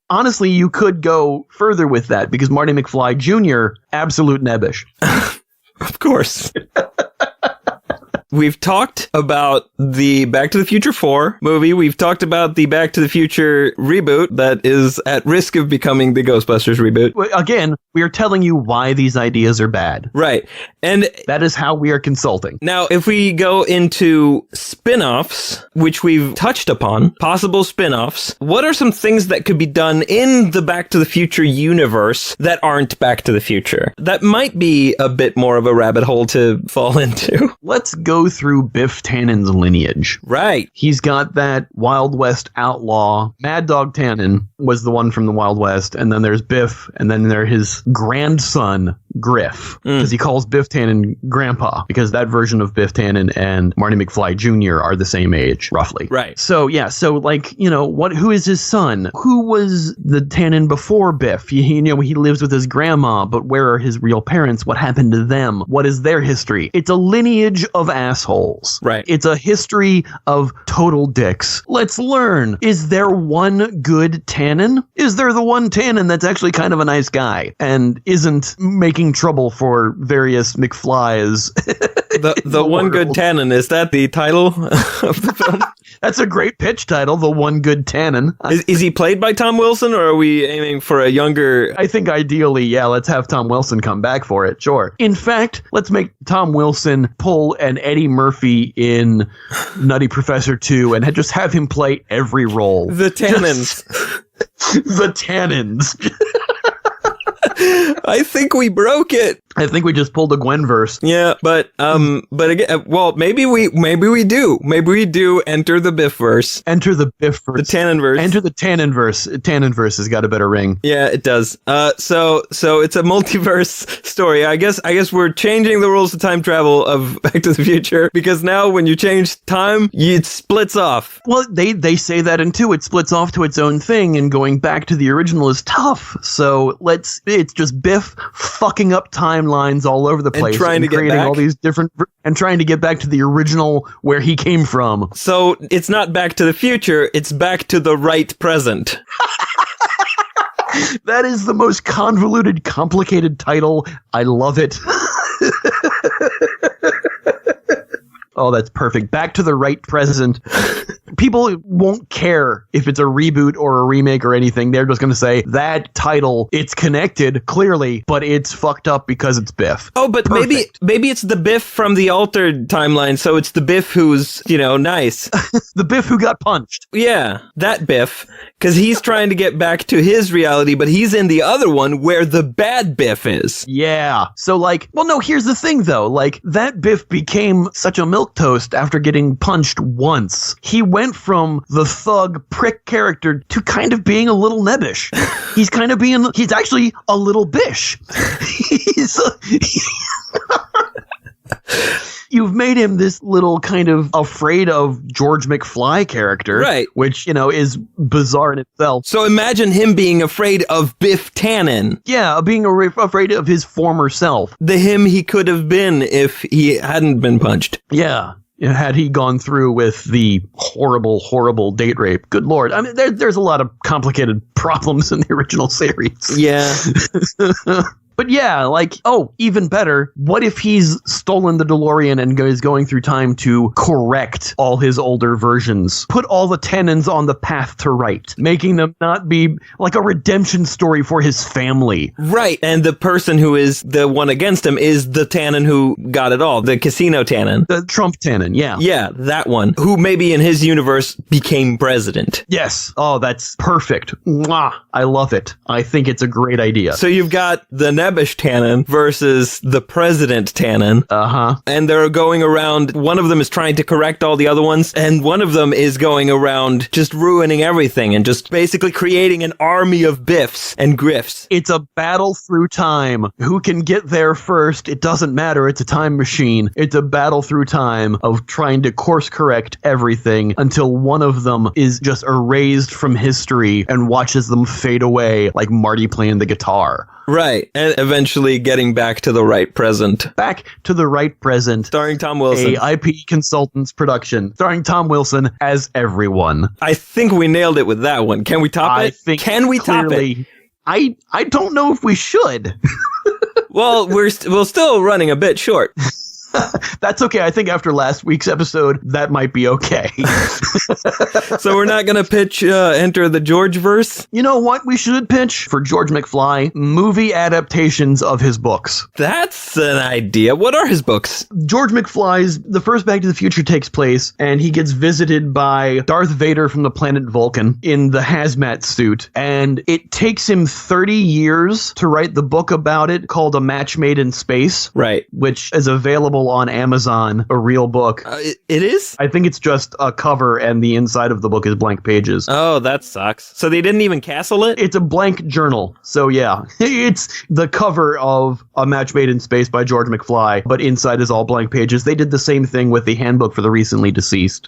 Honestly, you could go further with that because Marty McFly Jr., absolute nebbish. Of course. We've talked about the Back to the Future 4 movie. We've talked about the Back to the Future reboot that is at risk of becoming the Ghostbusters reboot. Again, we are telling you why these ideas are bad. Right. And that is how we are consulting. Now, if we go into spin-offs, which we've touched upon, possible spin-offs, what are some things that could be done in the Back to the Future universe that aren't Back to the Future? That might be a bit more of a rabbit hole to fall into. Let's go through Biff Tannen's lineage. Right. He's got that Wild West outlaw. Mad Dog Tannen was the one from the Wild West, and then there's Biff, and then there's his grandson, Griff, because he calls Biff Tannen Grandpa, because that version of Biff Tannen and Marty McFly Jr. are the same age, roughly. Right. So, yeah, so, like, who is his son? Who was the Tannen before Biff? He lives with his grandma, but where are his real parents? What happened to them? What is their history? It's a lineage of assholes. Right. It's a history of total dicks. Let's learn. Is there one good Tannen? Is there the one Tannen that's actually kind of a nice guy and isn't making trouble for various McFlys? The one good Tannen, is that the title of the film? That's a great pitch title, The One Good Tannen. Is he played by Tom Wilson, or are we aiming for a younger... I think ideally, yeah, let's have Tom Wilson come back for it, sure. In fact, let's make Tom Wilson pull an Eddie Murphy in Nutty Professor 2 and just have him play every role. The Tannens. The Tannens. I think we broke it. I think we just pulled a Gwen-verse. Yeah, but again, well, maybe we do. Maybe we do enter the Biff-verse. Enter the Biff-verse. The Tannen-verse. Enter the Tannen-verse. Tannen-verse has got a better ring. Yeah, it does. So it's a multiverse story. I guess we're changing the rules of time travel of Back to the Future, because now when you change time, it splits off. Well, they say that in 2, it splits off to its own thing, and going back to the original is tough. So it's just Biff fucking up time timelines all over the place, trying to get creating back? all these different and trying to get back to the original where he came from. So it's not Back to the Future, it's Back to the Right Present. That is the most convoluted, complicated title. I love it. Oh, that's perfect. Back to the Right Present. People won't care if it's a reboot or a remake or anything. They're just going to say that title, it's connected, clearly, but it's fucked up because it's Biff. Oh, but Perfect. maybe it's the Biff from the altered timeline, so it's the Biff who's, nice. The Biff who got punched. Yeah, that Biff, because he's trying to get back to his reality, but he's in the other one where the bad Biff is. Yeah. So, no, here's the thing, though. That Biff became such a milquetoast after getting punched once. He went from the thug prick character to kind of being a little nebbish. He's actually a little bish. You've made him this little kind of afraid of George McFly character. Right. Which, is bizarre in itself. So imagine him being afraid of Biff Tannen. Yeah, being afraid of his former self. The him he could have been if he hadn't been punched. Yeah. Had he gone through with the horrible, horrible date rape. Good Lord. I mean, there's a lot of complicated problems in the original series. Yeah. But yeah, even better, what if he's stolen the DeLorean and is going through time to correct all his older versions? Put all the Tannens on the path to right, making them not be like a redemption story for his family. Right, and the person who is the one against him is the Tannen who got it all, the casino Tannen. The Trump Tannen, yeah. Yeah, that one, who maybe in his universe became president. Yes. Oh, that's perfect. Mwah. I love it. I think it's a great idea. So you've got the Nebbish Tannen versus the President Tannen. Uh-huh. And they're going around, one of them is trying to correct all the other ones, and one of them is going around just ruining everything and just basically creating an army of Biffs and Griffs. It's a battle through time. Who can get there first? It doesn't matter. It's a time machine. It's a battle through time of trying to course correct everything until one of them is just erased from history and watches them fade away like Marty playing the guitar. Right, and eventually getting back to the right present. Back to the Right Present. Starring Tom Wilson. A IP Consultants production. Starring Tom Wilson as everyone. I think we nailed it with that one. Can we top it? Can we top it? I don't know if we should. Well, we're still running a bit short. That's okay. I think after last week's episode, that might be okay. So we're not going to pitch Enter the George-verse? You know what we should pitch for George McFly? Movie adaptations of his books. That's an idea. What are his books? George McFly's The First Back to the Future takes place, and he gets visited by Darth Vader from the planet Vulcan in the hazmat suit, and it takes him 30 years to write the book about it called A Match Made in Space. Right. Which is available on Amazon, a real book. It is? I think it's just a cover and the inside of the book is blank pages. Oh, that sucks. So they didn't even castle it? It's a blank journal. So yeah, it's the cover of A Match Made in Space by George McFly, but inside is all blank pages. They did the same thing with the Handbook for the Recently Deceased.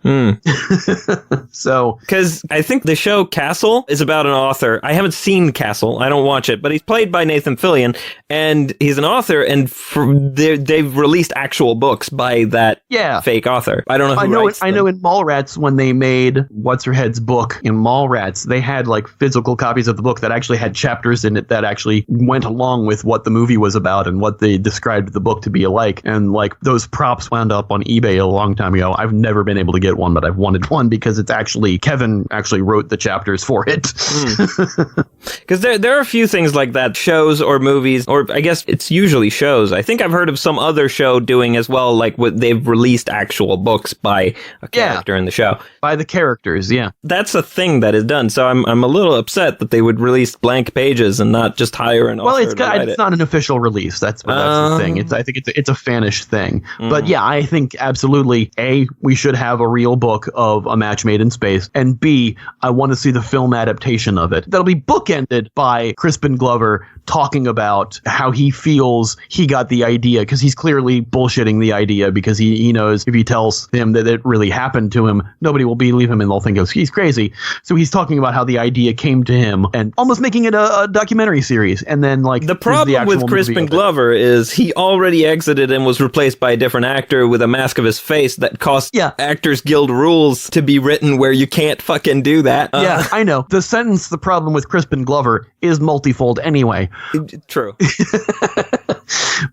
So, because I think the show Castle is about an author. I haven't seen Castle. I don't watch it, but he's played by Nathan Fillion, and he's an author, and they've released actual books by that fake author. I don't know who writes them. I know in Mallrats, when they made What's-Her-Head's book in Mallrats, they had like physical copies of the book that actually had chapters in it that actually went along with what the movie was about and what they described the book to be alike. And like those props wound up on eBay a long time ago. I've never been able to get one, but I've wanted one because it's actually, Kevin actually wrote the chapters for it. Because there are a few things like that, shows or movies, or I guess it's usually shows. I think I've heard of some other show doing as well, like they've released actual books by a character in the show. By the characters, yeah. That's a thing that is done, so I'm a little upset that they would release blank pages and not just hire an author to write it. It's not an official release. That's the thing. I think it's a fanish thing. But yeah, I think absolutely, A, we should have a real book of A Match Made in Space, and B, I want to see the film adaptation of it. That'll be bookended by Crispin Glover talking about how he feels he got the idea, because he's clearly bullshitting getting the idea because he knows if he tells him that it really happened to him, nobody will believe him and they'll think he's crazy. So he's talking about how the idea came to him and almost making it a documentary series. And then like the problem with Crispin Glover is he already exited and was replaced by a different actor with a mask of his face that cost Actors Guild rules to be written where you can't fucking do that. Yeah, I know. The sentence, the problem with Crispin Glover is multifold anyway. True.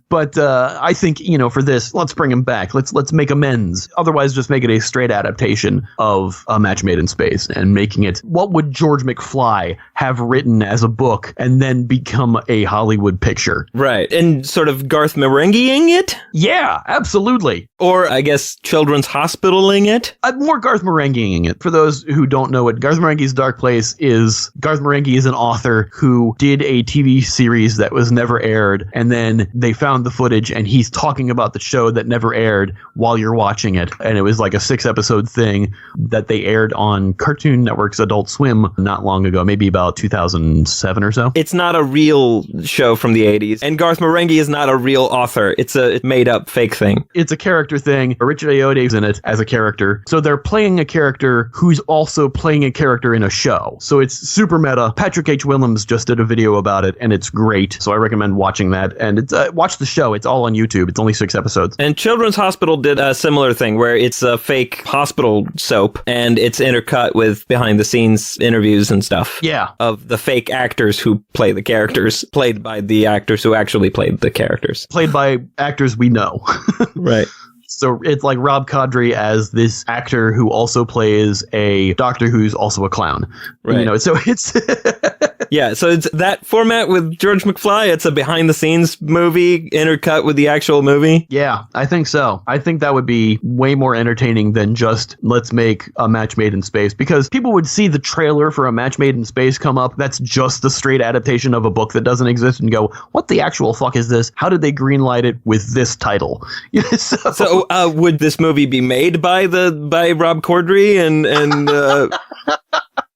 But I think, for this, let's bring him back. Let's make amends. Otherwise, just make it a straight adaptation of A Match Made in Space and making it, what would George McFly have written as a book and then become a Hollywood picture? Right. And sort of Garth Marenghiing it? Yeah, absolutely. Or, I guess, Children's Hospitaling it? More Garth Marenghiing it. For those who don't know what Garth Marenghi's Dark Place is, Garth Marenghi is an author who did a TV series that was never aired, and then they found the footage, and he's talking about the show that never aired while you're watching it. And it was like a 6-episode thing that they aired on Cartoon Network's Adult Swim not long ago, maybe about 2007 or so. It's not a real show from the 80s, and Garth Marenghi is not a real author. It's a made-up fake thing. It's a character thing. Richard Ayoade's in it as a character. So they're playing a character who's also playing a character in a show. So it's super meta. Patrick H. Willems just did a video about it, and it's great. So I recommend watching that. And it's watch the show. It's all on YouTube. It's only 6 episodes. And Children's Hospital did a similar thing where it's a fake hospital soap, and it's intercut with behind-the-scenes interviews and stuff. Yeah. Of the fake actors who play the characters, played by the actors who actually played the characters. Played by actors we know. Right. So it's like Rob Corddry as this actor who also plays a doctor who's also a clown. Right. So it's... Yeah, so it's that format with George McFly. It's a behind-the-scenes movie intercut with the actual movie. Yeah, I think so. I think that would be way more entertaining than just let's make A Match Made in Space, because people would see the trailer for A Match Made in Space come up. That's just the straight adaptation of a book that doesn't exist and go, what the actual fuck is this? How did they greenlight it with this title? So would this movie be made by Rob Corddry and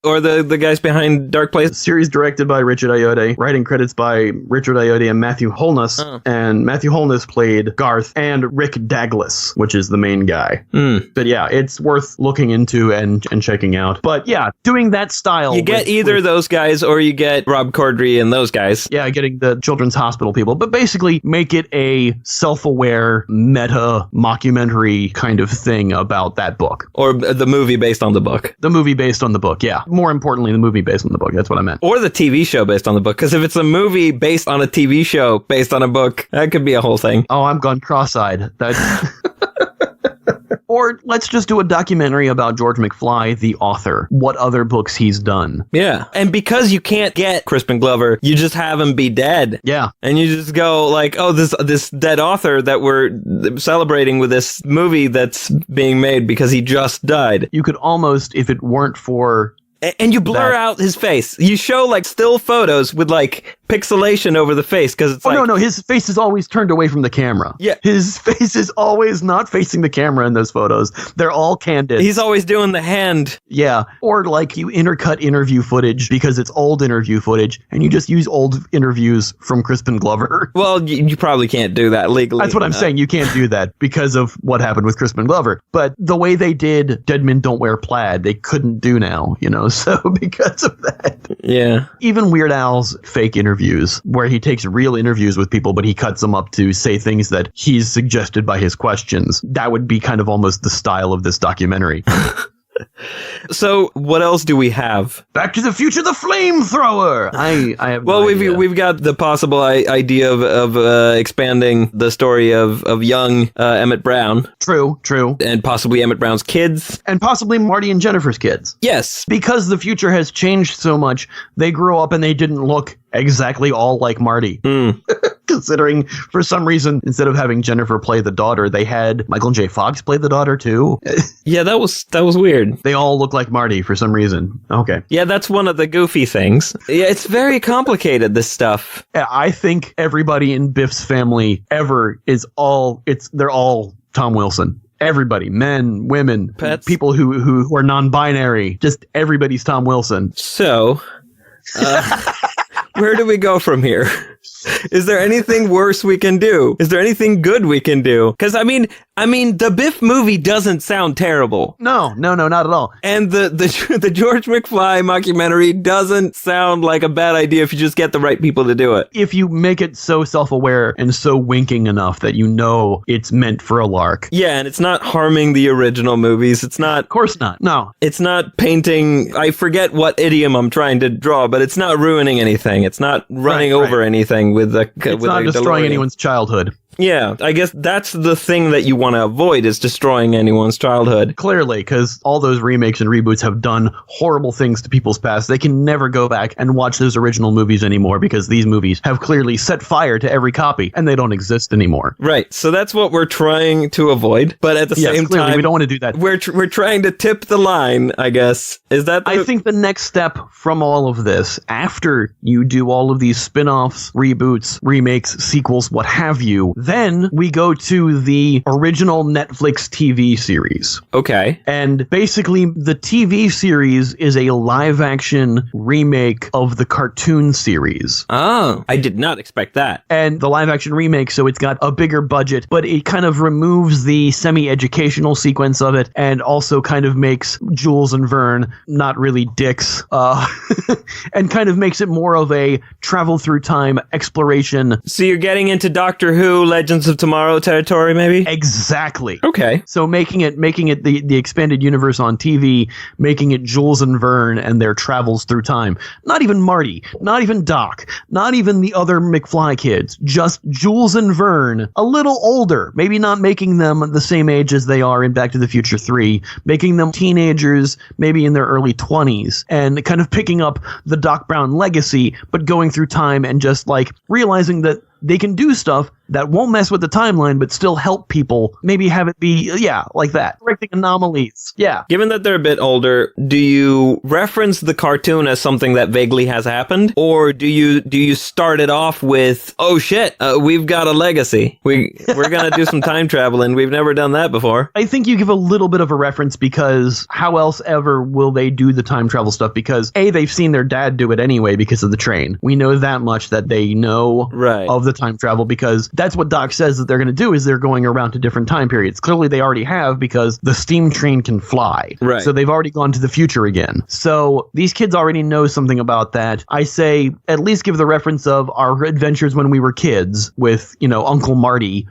or the guys behind Dark Place? Series directed by Richard Ayoade, writing credits by Richard Ayoade and Matthew Holness. Oh. And Matthew Holness played Garth and Rick Douglas, which is the main guy. But yeah, it's worth looking into and checking out. But yeah, doing that style. You get either those guys or you get Rob Corddry and those guys. Yeah, getting the Children's Hospital people. But basically make it a self-aware, meta, mockumentary kind of thing about that book. Or the movie based on the book. The movie based on the book, yeah. More importantly, the movie based on the book. That's what I meant. Or the TV show based on the book. Because if it's a movie based on a TV show based on a book, that could be a whole thing. Oh, I'm gone cross-eyed. Or let's just do a documentary about George McFly, the author. What other books he's done. Yeah. And because you can't get Crispin Glover, you just have him be dead. Yeah. And you just go like, oh, this dead author that we're celebrating with this movie that's being made because he just died. You could almost, if it weren't for... And you blur out his face. You show like still photos with like pixelation over the face because it's no, his face is always turned away from the camera. Yeah. His face is always not facing the camera in those photos. They're all candid. He's always doing the hand. Yeah. Or like you intercut interview footage because it's old interview footage and you just use old interviews from Crispin Glover. Well, you probably can't do that legally. That's what I'm saying. You can't do that because of what happened with Crispin Glover. But the way they did Dead Men Don't Wear Plaid, they couldn't do now, so because of that. Yeah. Even Weird Al's fake interviews, where he takes real interviews with people, but he cuts them up to say things that he's suggested by his questions. That would be kind of almost the style of this documentary. So what else do we have? Back to the Future, the Flamethrower. I have. Well, no idea. we've got the possible idea of expanding the story of young Emmett Brown. True. And possibly Emmett Brown's kids. And possibly Marty and Jennifer's kids. Yes. Because the future has changed so much, they grew up and they didn't look exactly all like Marty. Considering, for some reason, instead of having Jennifer play the daughter, they had Michael J. Fox play the daughter, too. Yeah, that was weird. They all look like Marty for some reason. Okay. Yeah, that's one of the goofy things. Yeah, it's very complicated, this stuff. I think everybody in Biff's family ever they're all Tom Wilson. Everybody, men, women, pets, people who are non-binary, just everybody's Tom Wilson. So, where do we go from here? Is there anything worse we can do? Is there anything good we can do? Because I mean, the Biff movie doesn't sound terrible. No, not at all. And the George McFly mockumentary doesn't sound like a bad idea if you just get the right people to do it. If you make it so self-aware and so winking enough that you know it's meant for a lark. Yeah, and it's not harming the original movies. It's not. Of course not. No. It's not painting. I forget what idiom I'm trying to draw, but it's not ruining anything. It's not running over anything with the. It's not destroying anyone's childhood. Yeah, I guess that's the thing that you want to avoid is destroying anyone's childhood. Clearly, because all those remakes and reboots have done horrible things to people's past. They can never go back and watch those original movies anymore because these movies have clearly set fire to every copy and they don't exist anymore. Right. So that's what we're trying to avoid. But at the same time, we don't want to do that. We're trying to tip the line, I guess. Is that I think the next step from all of this, after you do all of these spin-offs, reboots, remakes, sequels, what have you, then we go to the original Netflix TV series. Okay. And basically, the TV series is a live-action remake of the cartoon series. Oh, I did not expect that. And the live-action remake, so it's got a bigger budget, but it kind of removes the semi-educational sequence of it and also kind of makes Jules and Vern not really dicks, and kind of makes it more of a travel-through-time exploration. So you're getting into Doctor Who, Legends of Tomorrow territory, maybe? Exactly. Okay. So making it the expanded universe on TV, making it Jules and Vern and their travels through time. Not even Marty, not even Doc, not even the other McFly kids, just Jules and Vern, a little older, maybe not making them the same age as they are in Back to the Future 3, making them teenagers, maybe in their early 20s, and kind of picking up the Doc Brown legacy, but going through time and just like realizing that they can do stuff that won't mess with the timeline, but still help people. Maybe have it be, like that. Correcting anomalies. Yeah. Given that they're a bit older, do you reference the cartoon as something that vaguely has happened? Or do you start it off with, oh shit, we've got a legacy. We're going to do some time traveling. We've never done that before. I think you give a little bit of a reference because how else ever will they do the time travel stuff? Because A, they've seen their dad do it anyway because of the train. We know that much that they know of the time travel because that's what Doc says that they're going to do is they're going around to different time periods. Clearly they already have because the steam train can fly. Right. So they've already gone to the future again. So these kids already know something about that. I say at least give the reference of our adventures when we were kids with, Uncle Marty.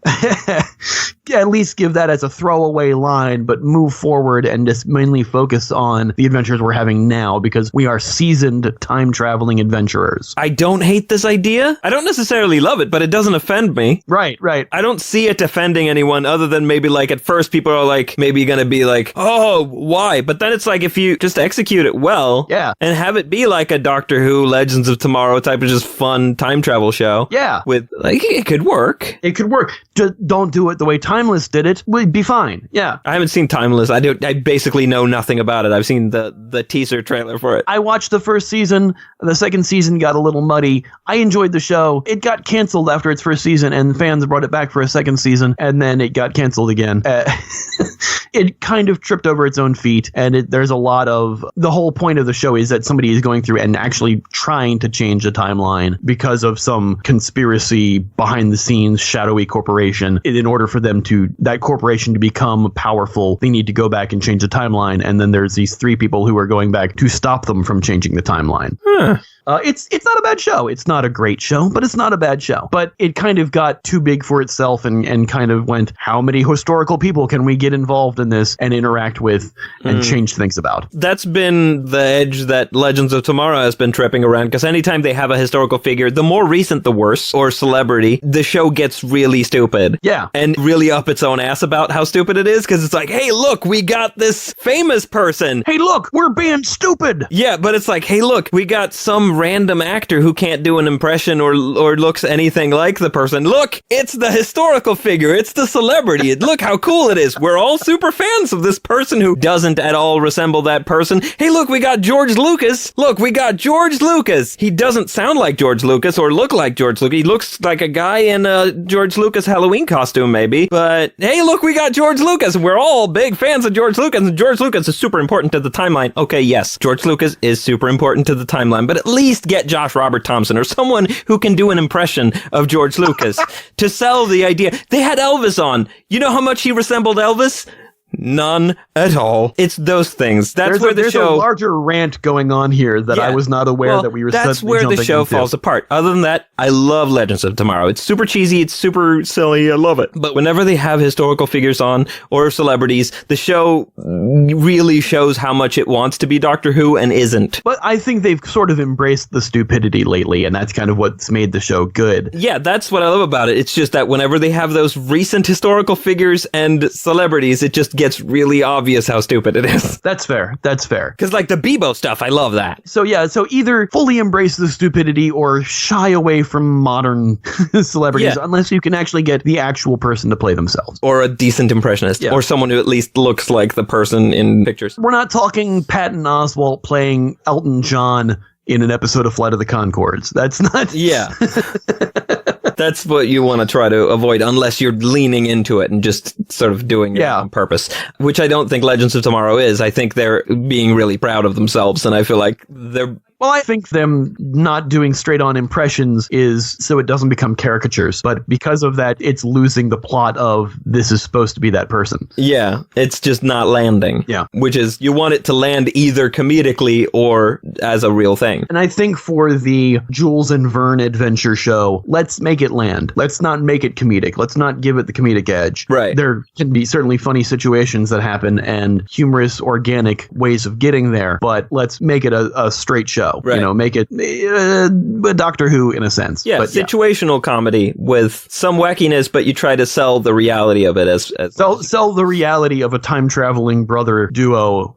At least give that as a throwaway line, but move forward and just mainly focus on the adventures we're having now because we are seasoned time-traveling adventurers. I don't hate this idea. I don't necessarily love it, but it doesn't offend me. Right. I don't see it offending anyone other than maybe like at first people are like maybe going to be like, oh, why? But then it's like if you just execute it well and have it be like a Doctor Who, Legends of Tomorrow type of just fun time travel show. Yeah. With like, it could work. It could work. Just don't do it the way Timeless did it. We'd be fine. Yeah. I haven't seen Timeless. I basically know nothing about it. I've seen the teaser trailer for it. I watched the first season. The second season got a little muddy. I enjoyed the show. It got canceled after its first season and fans brought it back for a second season and then it got canceled again. It kind of tripped over its own feet and there's a lot of the whole point of the show is that somebody is going through and actually trying to change the timeline because of some conspiracy behind the scenes shadowy corporation. In order for them that corporation to become powerful, they need to go back and change the timeline. And then there's these three people who are going back to stop them from changing the timeline. It's not a bad show. It's not a great show, but it's not a bad show. But it kind of got too big for itself and kind of went, how many historical people can we get involved in this and interact with and change things about? That's been the edge that Legends of Tomorrow has been tripping around, because anytime they have a historical figure, the more recent the worse, or celebrity, the show gets really stupid. Yeah. And really up its own ass about how stupid it is, because it's like, hey, look, we got this famous person. Hey, look, we're being stupid. Yeah, but it's like, hey, look, we got some random actor who can't do an impression or looks anything like the person. Look, it's the historical figure. It's the celebrity. Look how cool it is. We're all super fans of this person who doesn't at all resemble that person. Hey, look, we got George Lucas. Look, we got George Lucas. He doesn't sound like George Lucas or look like George Lucas. He looks like a guy in a George Lucas Halloween costume, maybe. But hey, look, we got George Lucas. We're all big fans of George Lucas, and George Lucas is super important to the timeline. Okay, yes, George Lucas is super important to the timeline, but at least least get Josh Robert Thompson or someone who can do an impression of George Lucas to sell the idea. They had Elvis on. You know how much he resembled Elvis? None at all. It's those things. There's a larger rant going on here that I was not aware that we were. That's where the show falls apart. Other than that, I love Legends of Tomorrow. It's super cheesy. It's super silly. I love it. But whenever they have historical figures on or celebrities, the show really shows how much it wants to be Doctor Who and isn't. But I think they've sort of embraced the stupidity lately, and that's kind of what's made the show good. Yeah, that's what I love about it. It's just that whenever they have those recent historical figures and celebrities, it just gets really obvious how stupid it is. That's fair. Because like the Bebo stuff, I love that. So either fully embrace the stupidity or shy away from modern celebrities unless you can actually get the actual person to play themselves. Or a decent impressionist. Or someone who at least looks like the person in pictures. We're not talking Patton Oswalt playing Elton John in an episode of Flight of the Conchords. That's not... Yeah. That's what you want to try to avoid unless you're leaning into it and just sort of doing it on purpose, which I don't think Legends of Tomorrow is. I think they're being really proud of themselves, and I feel like they're... Well, I think them not doing straight-on impressions is so it doesn't become caricatures, but because of that, it's losing the plot of this is supposed to be that person. Yeah, it's just not landing. Yeah. Which is, you want it to land either comedically or as a real thing. And I think for the Jules and Verne adventure show, let's make it land. Let's not make it comedic. Let's not give it the comedic edge. Right. There can be certainly funny situations that happen and humorous, organic ways of getting there, but let's make it a straight show. Right. You know, make it Doctor Who in a sense. Yeah, but situational comedy with some wackiness, but you try to sell the reality of it as sell the reality of a time-traveling brother duo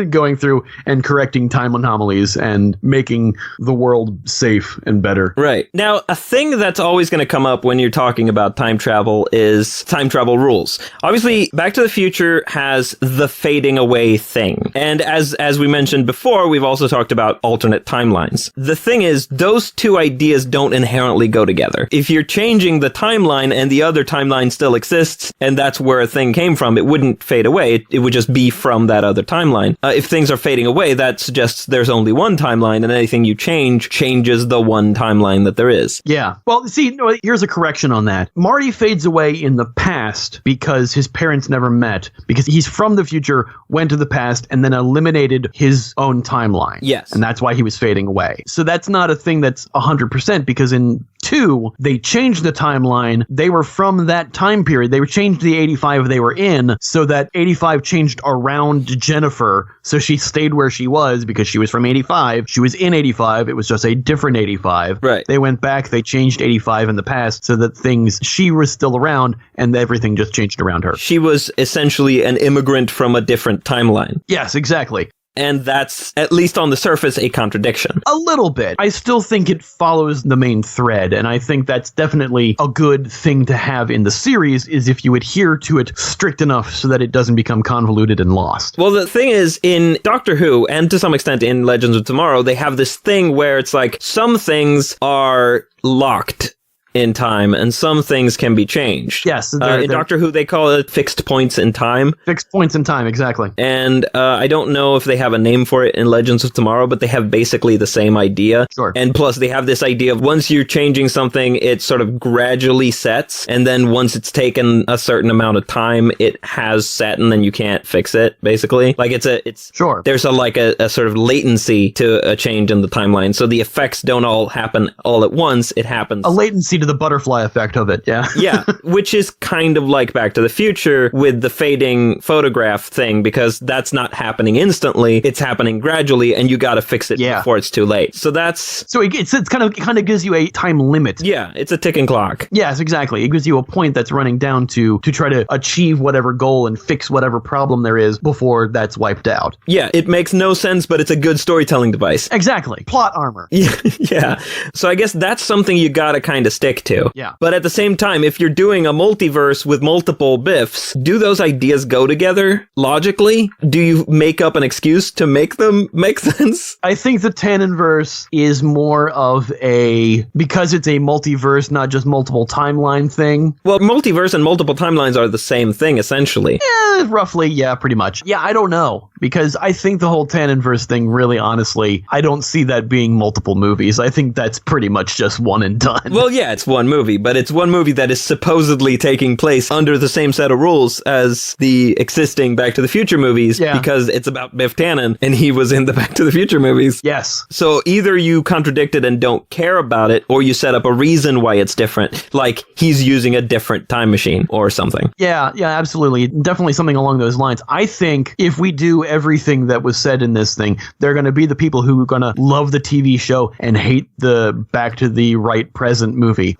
going through and correcting time anomalies and making the world safe and better. Right. Now, a thing that's always going to come up when you're talking about time travel is time travel rules. Obviously, Back to the Future has the fading away thing. And as we mentioned before, we've also talked about alternate timelines. The thing is, those two ideas don't inherently go together. If you're changing the timeline and the other timeline still exists, and that's where a thing came from, it wouldn't fade away. It would just be from that other timeline. If things are fading away, that suggests there's only one timeline, and anything you change changes the one timeline that there is. Yeah. Well, see, here's a correction on that. Marty fades away in the past because his parents never met, because he's from the future, went to the past, and then eliminated his own timeline. Yes. And that's why he was fading away. So that's not a thing that's 100%, because in 2, they changed the timeline. They were from that time period. They changed the 85 they were in, so that 85 changed around Jennifer, so she stayed where she was because she was from 85. She was in 85. It was just a different 85. Right. They went back. They changed 85 in the past so that she was still around and everything just changed around her. She was essentially an immigrant from a different timeline. Yes, exactly. And that's, at least on the surface, a contradiction. A little bit. I still think it follows the main thread, and I think that's definitely a good thing to have in the series, is if you adhere to it strict enough so that it doesn't become convoluted and lost. Well, the thing is, in Doctor Who, and to some extent in Legends of Tomorrow, they have this thing where it's like, some things are locked in time, and some things can be changed. Yes. In Doctor Who, they call it fixed points in time. Fixed points in time, exactly. And I don't know if they have a name for it in Legends of Tomorrow, but they have basically the same idea. Sure. And plus, they have this idea of once you're changing something, it sort of gradually sets, and then once it's taken a certain amount of time, it has set, and then you can't fix it, basically. Like, it's sure. There's a sort of latency to a change in the timeline, so the effects don't all happen all at once. It happens. A latency to the butterfly effect of it, yeah. Yeah, which is kind of like Back to the Future with the fading photograph thing, because that's not happening instantly, it's happening gradually, and you gotta fix it before it's too late. So it kind of gives you a time limit. Yeah, it's a ticking clock. Yes, exactly. It gives you a point that's running down to try to achieve whatever goal and fix whatever problem there is before that's wiped out. Yeah, it makes no sense, but it's a good storytelling device. Exactly. Plot armor. Yeah. So I guess that's something you gotta kind of stick stick to. Yeah. But at the same time, if you're doing a multiverse with multiple Biffs, do those ideas go together logically? Do you make up an excuse to make them make sense? I think the Tanninverse is more of because it's a multiverse, not just multiple timeline thing. Well, multiverse and multiple timelines are the same thing, essentially. Roughly, yeah, pretty much. Yeah, I don't know, because I think the whole Tanninverse thing, really, honestly, I don't see that being multiple movies. I think that's pretty much just one and done. Well, yeah, it's one movie, but it's one movie that is supposedly taking place under the same set of rules as the existing Back to the Future movies, because it's about Biff Tannen, and he was in the Back to the Future movies. Yes. So either you contradict it and don't care about it, or you set up a reason why it's different, like he's using a different time machine or something. Yeah, absolutely. Definitely something along those lines. I think if we do everything that was said in this thing, they're going to be the people who are going to love the TV show and hate the Back to the Right Present movie.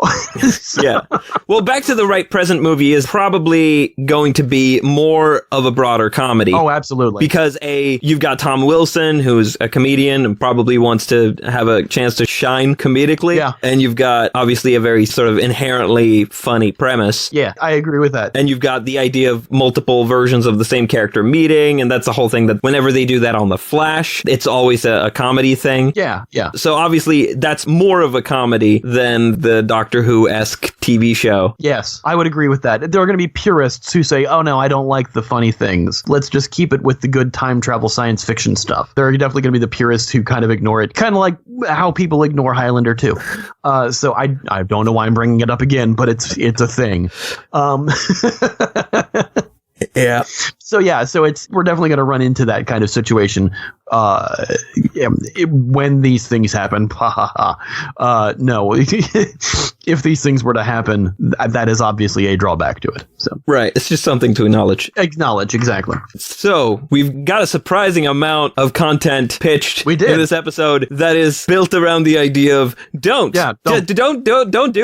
Yeah. Well, Back to the Right Present movie is probably going to be more of a broader comedy. Oh, absolutely. Because you've got Tom Wilson, who's a comedian and probably wants to have a chance to shine comedically. Yeah. And you've got obviously a very sort of inherently funny premise. Yeah, I agree with that. And you've got the idea of multiple versions of the same character meeting, and that's the whole thing that whenever they do that on The Flash, it's always a comedy thing. Yeah. So obviously that's more of a comedy than the Doctor Who-esque TV show. Yes, I would agree with that. There are going to be purists who say, oh no, I don't like the funny things. Let's just keep it with the good time travel science fiction stuff. There are definitely going to be the purists who kind of ignore it. Kind of like how people ignore Highlander too. So I don't know why I'm bringing it up again, but it's a thing. Yeah. So we're definitely going to run into that kind of situation when these things happen. No, if these things were to happen, that is obviously a drawback to it. So right, it's just something to acknowledge. Exactly. So we've got a surprising amount of content pitched in this episode that is built around the idea of don't do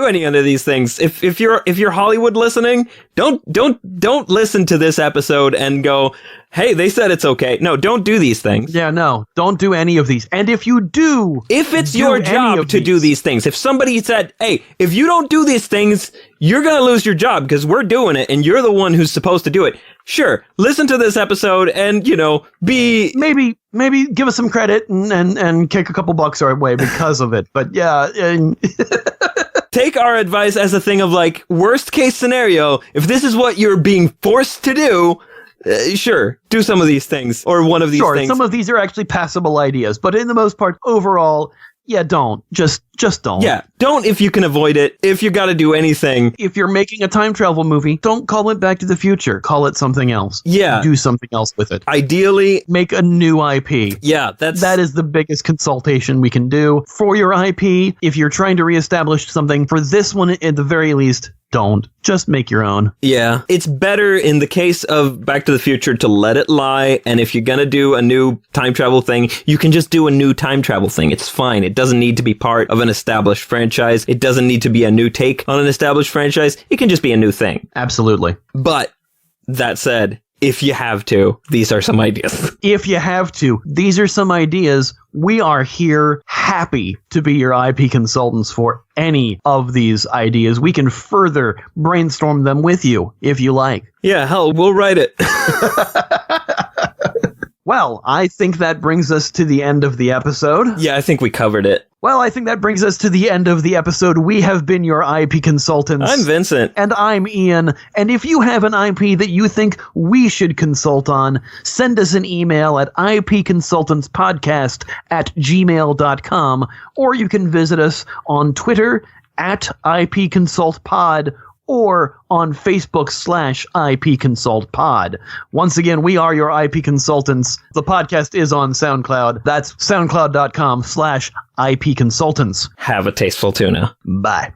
any of these things. If you're Hollywood listening, don't listen to this episode and go, hey, they said it's okay. No, don't do these things. Yeah, no, don't do any of these. And if you do, if it's your job to do these things, if somebody said, hey, if you don't do these things, you're going to lose your job because we're doing it and you're the one who's supposed to do it. Sure, listen to this episode and, be... Maybe give us some credit and kick a couple bucks our way because of it. But yeah... Take our advice as a thing of like, worst case scenario, if this is what you're being forced to do... sure, do some of these things, or one of these things. Some of these are actually passable ideas, but in the most part, overall, yeah, don't. Just don't. Yeah, don't if you can avoid it. If you got to do anything. If you're making a time travel movie, don't call it Back to the Future. Call it something else. Yeah. Do something else with it. Ideally. Make a new IP. Yeah, that is the biggest consultation we can do for your IP. If you're trying to reestablish something, for this one, at the very least, don't. Just make your own. Yeah. It's better in the case of Back to the Future to let it lie. And if you're going to do a new time travel thing, you can just do a new time travel thing. It's fine. It doesn't need to be part of an established franchise. It doesn't need to be a new take on an established franchise. It can just be a new thing. Absolutely. But that said, if you have to, these are some ideas. If you have to, these are some ideas. We are here happy to be your IP consultants for any of these ideas. We can further brainstorm them with you if you like. Yeah, hell, we'll write it. Well, I think that brings us to the end of the episode. Yeah, I think we covered it. Well, I think that brings us to the end of the episode. We have been your IP consultants. I'm Vincent. And I'm Ian. And if you have an IP that you think we should consult on, send us an email at ipconsultantspodcast@gmail.com, or you can visit us on Twitter @IPConsultPod, or on Facebook /IPConsultPod. Once again, we are your IP consultants. The podcast is on SoundCloud. That's soundcloud.com/IPConsultants. Have a tasteful tuna. Bye.